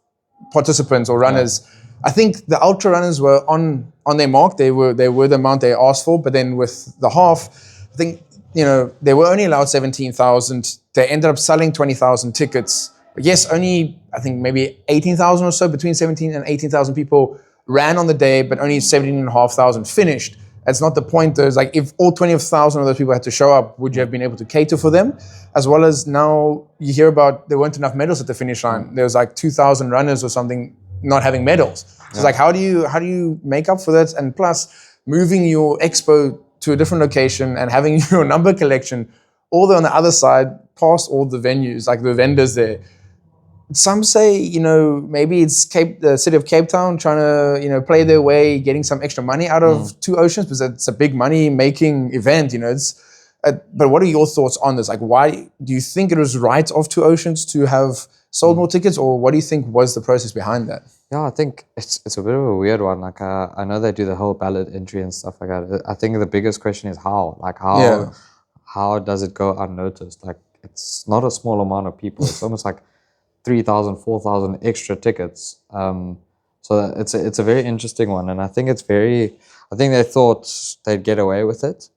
participants or runners. I think the ultra runners were on their mark. They were the amount they asked for. But then with the half, I think, they were only allowed 17,000. They ended up selling 20,000 tickets. But yes, only, I think maybe 18,000 or so, between 17 and 18,000 people ran on the day, but only 17,500 finished. That's not the point. There's like, if all 20,000 of those people had to show up, would you have been able to cater for them? As well as now you hear about there weren't enough medals at the finish line. There was like 2,000 runners or something not having medals. So it's like, how do you make up for that? And plus, moving your expo to a different location and having your number collection all the on the other side, past all the venues, like the vendors there. Some say, maybe it's the City of Cape Town trying to, play their way, getting some extra money out of Two Oceans, because it's a big money-making event, but what are your thoughts on this? Like, why do you think it was right of Two Oceans to have sold more tickets, or what do you think was the process behind that? Yeah, I think it's a bit of a weird one. Like, I know they do the whole ballot entry and stuff like that. I think the biggest question is how. Like, how does it go unnoticed? Like, it's not a small amount of people. It's almost like 3,000, 4,000 extra tickets. So it's a very interesting one, and I think they thought they'd get away with it.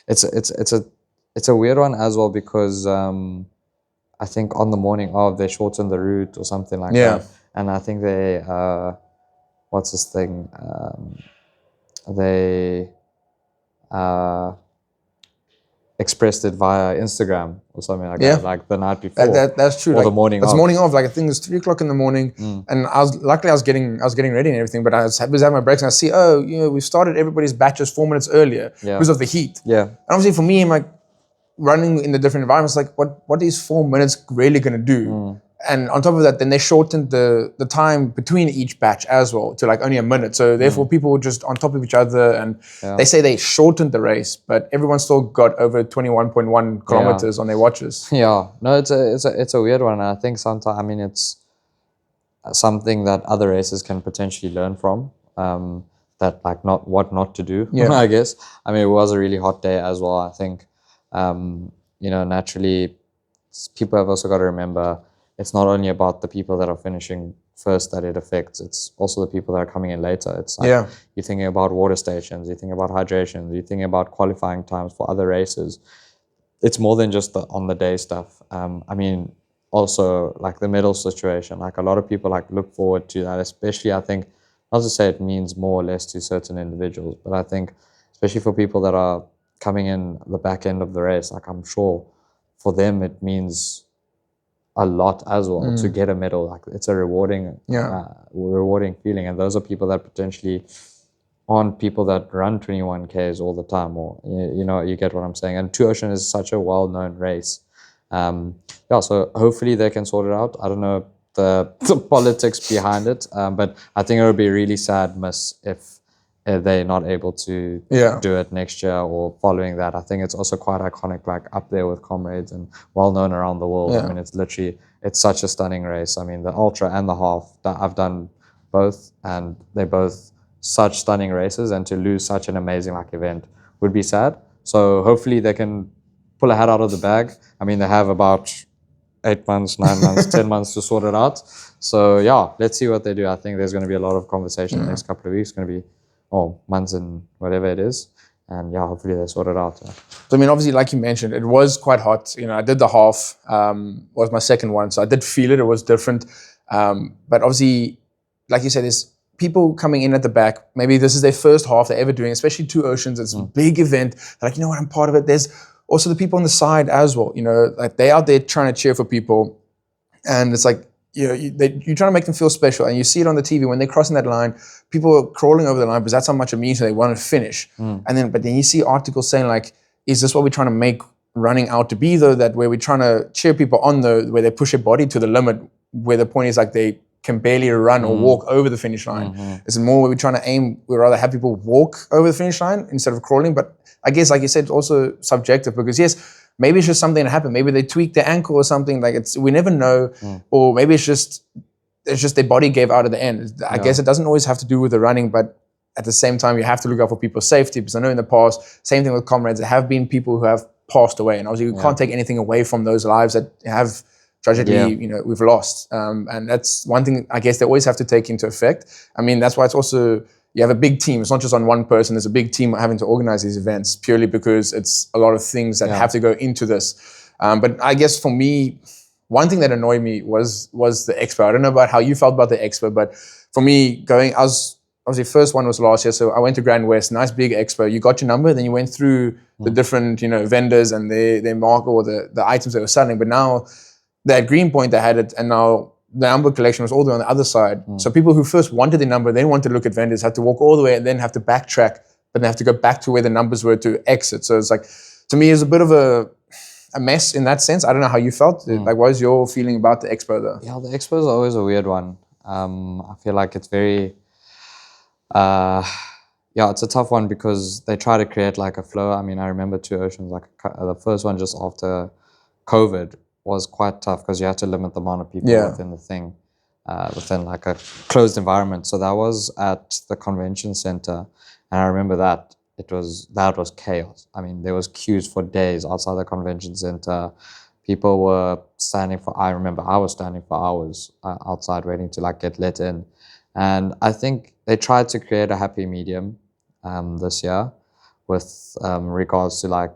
It's a weird one as well, because I think on the morning of they shortened the route or something like that, and I think they what's this thing they expressed it via Instagram or something like that, like the night before. That's true. Or the morning of. It's morning of. Like, I think it was 3:00 in the morning, and I was getting ready and everything. But I was having my breaks, and I see, we've started everybody's batches 4 minutes earlier because of the heat. Yeah. And obviously, for me, I'm like running in the different environments. Like, what is 4 minutes really going to do? And on top of that, then they shortened the time between each batch as well to like only a minute. So therefore, people were just on top of each other, and they say they shortened the race, but everyone still got over 21.1 kilometers on their watches. Yeah, no, it's a weird one. And I think sometimes, I mean, it's something that other races can potentially learn from. That like what not to do. I guess. I mean, it was a really hot day as well. I think, naturally, people have also got to remember, it's not only about the people that are finishing first that it affects, it's also the people that are coming in later. It's like you're thinking about water stations, you're thinking about hydration, you're thinking about qualifying times for other races. It's more than just the on the day stuff. I mean, also like the medal situation, like a lot of people like look forward to that, especially I think, not to say it means more or less to certain individuals, but I think especially for people that are coming in the back end of the race, like I'm sure for them it means a lot as well to get a medal. Like it's a rewarding feeling, and those are people that potentially aren't people that run 21Ks all the time, or you get what I'm saying. And Two Ocean is such a well-known race. So hopefully they can sort it out. I don't know the politics behind it, but I think it would be a really sad miss if they're not able to do it next year or following that. I think it's also quite iconic, like up there with Comrades and well known around the world. I mean, it's such a stunning race. I mean, the ultra and the half, I've done both, and they're both such stunning races, and to lose such an amazing event would be sad. So hopefully they can pull a hat out of the bag. I mean, they have about 8 months, 9 months, 10 months to sort it out. So let's see what they do. I think there's going to be a lot of conversation the next couple of weeks. It's going to be months and whatever it is. And hopefully they sort it out. So, I mean, obviously, like you mentioned, it was quite hot. I did the half, was my second one. So I did feel it. It was different. But obviously, like you said, there's people coming in at the back. Maybe this is their first half they're ever doing, especially Two Oceans. It's a big event. They're like, you know what, I'm part of it. There's also the people on the side as well. Like they're out there trying to cheer for people. And it's like, you're trying to make them feel special, and you see it on the TV when they're crossing that line. People are crawling over the line because that's how much it means, so they want to finish. But then you see articles saying like, "Is this what we're trying to make running out to be, though, that where we're trying to cheer people on, though, where they push their body to the limit, where the point is like they can barely run or walk over the finish line? Is it more where we're trying to aim, we'd rather have people walk over the finish line instead of crawling? But I guess, like you said, it's also subjective, because yes, maybe it's just something that happened. Maybe they tweaked their ankle or something. Like, we never know. Or maybe it's just their body gave out at the end. I guess it doesn't always have to do with the running, but at the same time, you have to look out for people's safety, because I know in the past, same thing with Comrades, there have been people who have passed away, and obviously you can't take anything away from those lives that have tragically, we've lost. And that's one thing I guess they always have to take into effect. I mean, that's why it's also, you have a big team. It's not just on one person. There's a big team having to organize these events, purely because it's a lot of things that have to go into this. But I guess for me, one thing that annoyed me was the expo. I don't know about how you felt about the expo, but for me, obviously first one was last year, so I went to Grand West, nice big expo. You got your number, then you went through the different, vendors and their market or the items they were selling. But now, that Greenpoint, they had it, and now the number collection was all the way on the other side. So people who first wanted the number, then wanted to look at vendors, had to walk all the way and then have to backtrack, but they have to go back to where the numbers were to exit. So it's like, to me, it's a bit of a mess in that sense. I don't know how you felt. Like, what was your feeling about the expo though? Yeah, the expo is always a weird one. I feel like it's very, it's a tough one, because they try to create like a flow. I mean, I remember Two Oceans, like the first one just after COVID was quite tough, because you had to limit the amount of people within the thing, within like a closed environment. So that was at the convention center, and I remember that was chaos. I mean, there was queues for days outside the convention center. People were I remember I was standing for hours outside waiting to like get let in. And I think they tried to create a happy medium this year with regards to like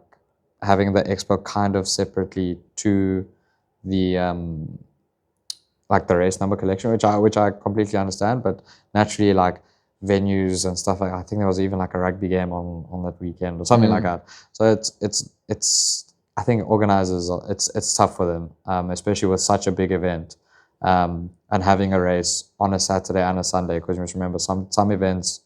having the expo kind of separately to the like the race number collection, which I completely understand. But naturally, like venues and stuff, like I think there was even like a rugby game on that weekend or something like that. So it's I think organizers, it's tough for them, especially with such a big event, and having a race on a Saturday and a Sunday. Because you must remember, some events,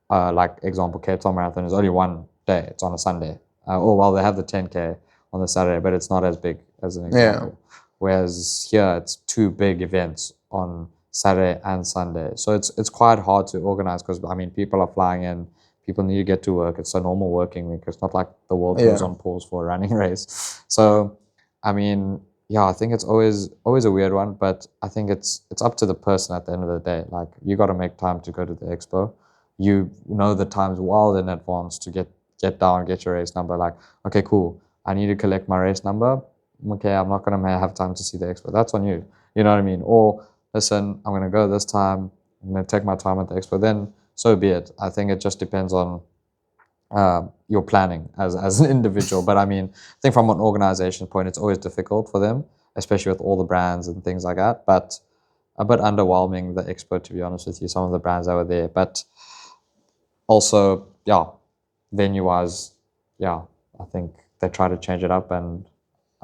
like example Cape Town Marathon, is only one day. It's on a Sunday. They have the 10K on the Saturday, but it's not as big as an example. Whereas here, it's two big events on Saturday and Sunday. So it's quite hard to organize, because I mean, people are flying in, people need to get to work. It's a normal working week. It's not like the world goes on pause for a running race. So, I mean, I think it's always a weird one, but I think it's up to the person at the end of the day. Like, you got to make time to go to the expo. You know the times well in advance to get down, get your race number. Like, okay, cool, I need to collect my race number. Okay, I'm not going to have time to see the expo. That's on you. You know what I mean? Or, listen, I'm going to go this time. I'm going to take my time at the expo. Then, so be it. I think it just depends on your planning as an individual. But I mean, I think from an organization point, it's always difficult for them, especially with all the brands and things like that. But a bit underwhelming, the expo, to be honest with you, some of the brands that were there. But also, venue-wise, I think they try to change it up, and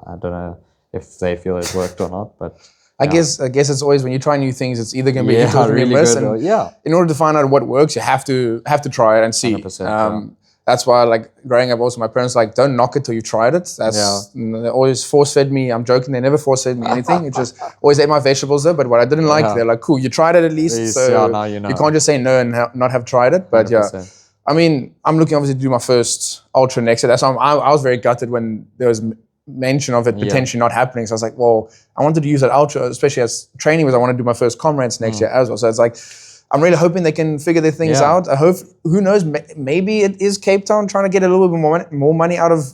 I don't know if they feel it worked or not, but I guess it's always, when you try new things, it's either going to be hit or really miss. Good, and in order to find out what works, you have to try it and see. That's why, like, growing up, also my parents like, don't knock it till you tried it. They always force fed me. I'm joking, they never force fed me anything. It just always ate my vegetables though. But what I didn't like, they're like, cool, you tried it at least. So now you know. You can't just say no and not have tried it. But 100%. I mean, I'm looking obviously to do my first ultra next year. That's why I was very gutted when there was mention of it potentially not happening. So I was like, well, I wanted to use that ultra, especially as training, because I want to do my first Comrades next year as well. So it's like, I'm really hoping they can figure their things out. I hope, who knows, maybe it is Cape Town trying to get a little bit more money out of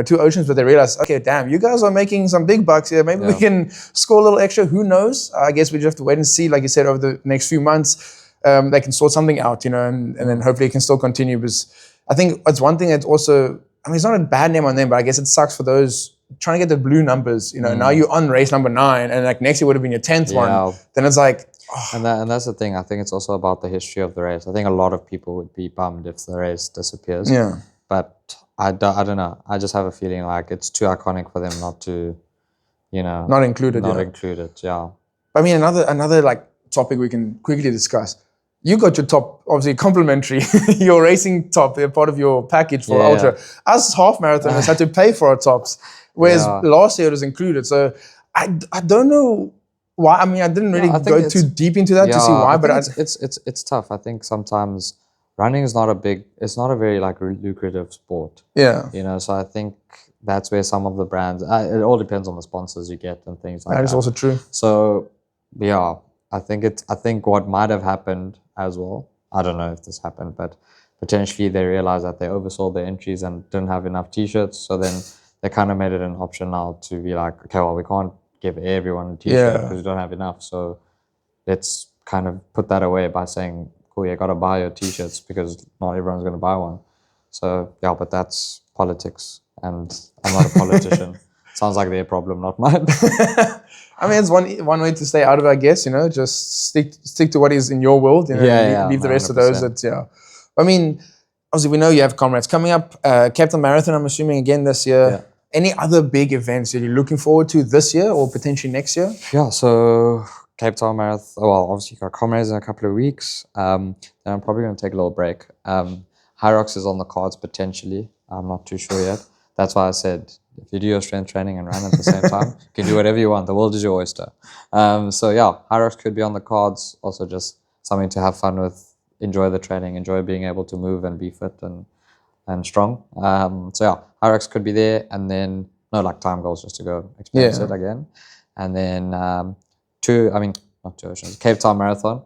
Two Oceans, but they realize, okay, damn, you guys are making some big bucks here. Maybe we can score a little extra. Who knows? I guess we just have to wait and see. Like you said, over the next few months, they can sort something out, and then hopefully it can still continue. Because I think it's one thing that's also, I mean, it's not a bad name on them, but I guess it sucks for those trying to get the blue numbers. Now you're on race number 9, and like next year would have been your 10th one. Then it's like, and that's the thing. I think it's also about the history of the race. I think a lot of people would be bummed if the race disappears. But I don't know. I just have a feeling like it's too iconic for them not to, not included. Not included. Yeah. I mean, another like topic we can quickly discuss. you got your top, obviously complimentary, your racing top, they're part of your package for ultra. Us half marathoners had to pay for our tops, whereas last year it was included. So I don't know why. I mean, I didn't really go too deep into that to see why, but it's tough. I think sometimes running is not it's not a very like lucrative sport. Yeah. You know, so I think that's where some of the brands, it all depends on the sponsors you get and things like that. That is also true. So yeah, I think what might have happened as well, I don't know if this happened, but potentially they realized that they oversold their entries and didn't have enough t-shirts. So then they kind of made it an option now to be like, okay, well, we can't give everyone a t-shirt because we don't have enough. So let's kind of put that away by saying, cool, you got to buy your t-shirts because not everyone's going to buy one. So yeah, but that's politics and I'm not a politician. Sounds like their problem, not mine. I mean, it's one way to stay out of it, I guess, you know, just stick to what is in your world, you know, leave the rest 100%. Of those that, I mean, obviously we know you have Comrades coming up, Captain Marathon, I'm assuming again this year. Yeah. Any other big events that you're looking forward to this year or potentially next year? Yeah, so Cape Town Marathon, well, obviously got Comrades in a couple of weeks. Then I'm probably going to take a little break. High Rocks is on the cards potentially. I'm not too sure yet. That's why I said, if you do your strength training and run at the same time, you can do whatever you want. The world is your oyster. So yeah, High Rocks could be on the cards. Also just something to have fun with, enjoy the training, enjoy being able to move and be fit and strong. So yeah, High Rocks could be there. And then, no, like time goals just to go experience it again. And then not Two Oceans, Cape Town Marathon.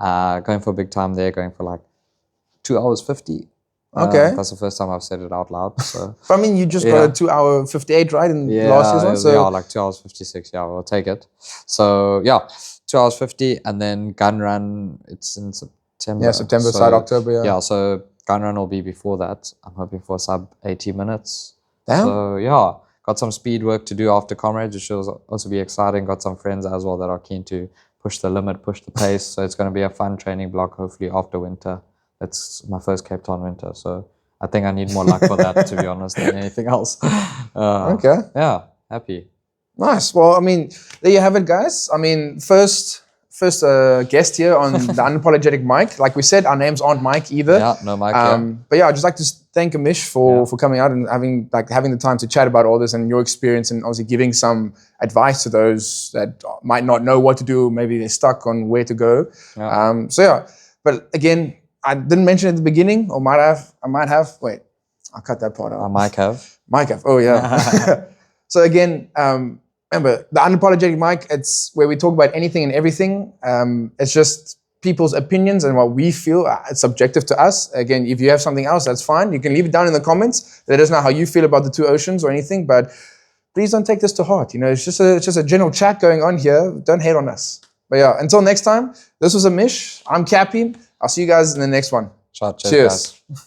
Going for a big time there, going for like 2 hours 50. Okay. That's the first time I've said it out loud. So, but I mean, you just got a 2 hour 58, right? In last year's one? So yeah, like 2 hours 56. Yeah, we'll take it. So yeah, 2 hours 50, and then Gun Run. It's in September. Yeah, September, side October. Yeah. Yeah, so Gun Run will be before that. I'm hoping for sub 80 minutes. Damn. So yeah, got some speed work to do after Comrades, which will also be exciting. Got some friends as well that are keen to push the limit, push the pace. So it's going to be a fun training block. Hopefully after winter. It's my first Cape Town winter, so I think I need more luck for that, to be honest, than anything else. Okay. Yeah, happy. Nice. Well, I mean, there you have it, guys. I mean, first guest here on the Unapologetic Mike. Like we said, our names aren't Mike either. Yeah, no Mike. But yeah, I'd just like to thank Amish for coming out and having the time to chat about all this and your experience, and obviously giving some advice to those that might not know what to do. Maybe they're stuck on where to go. Yeah. So yeah, but again, I didn't mention at the beginning, or I might have. Wait, I'll cut that part out. I might have. Oh, yeah. So again, remember, the Unapologetic Mike, it's where we talk about anything and everything. It's just people's opinions and what we feel. It's subjective to us. Again, if you have something else, that's fine. You can leave it down in the comments. Let us know how you feel about the two oceans or anything, but please don't take this to heart. You know, it's just a general chat going on here. Don't hate on us. But yeah, until next time, this was Amish. I'm Cappy. I'll see you guys in the next one. Cheers. Guys.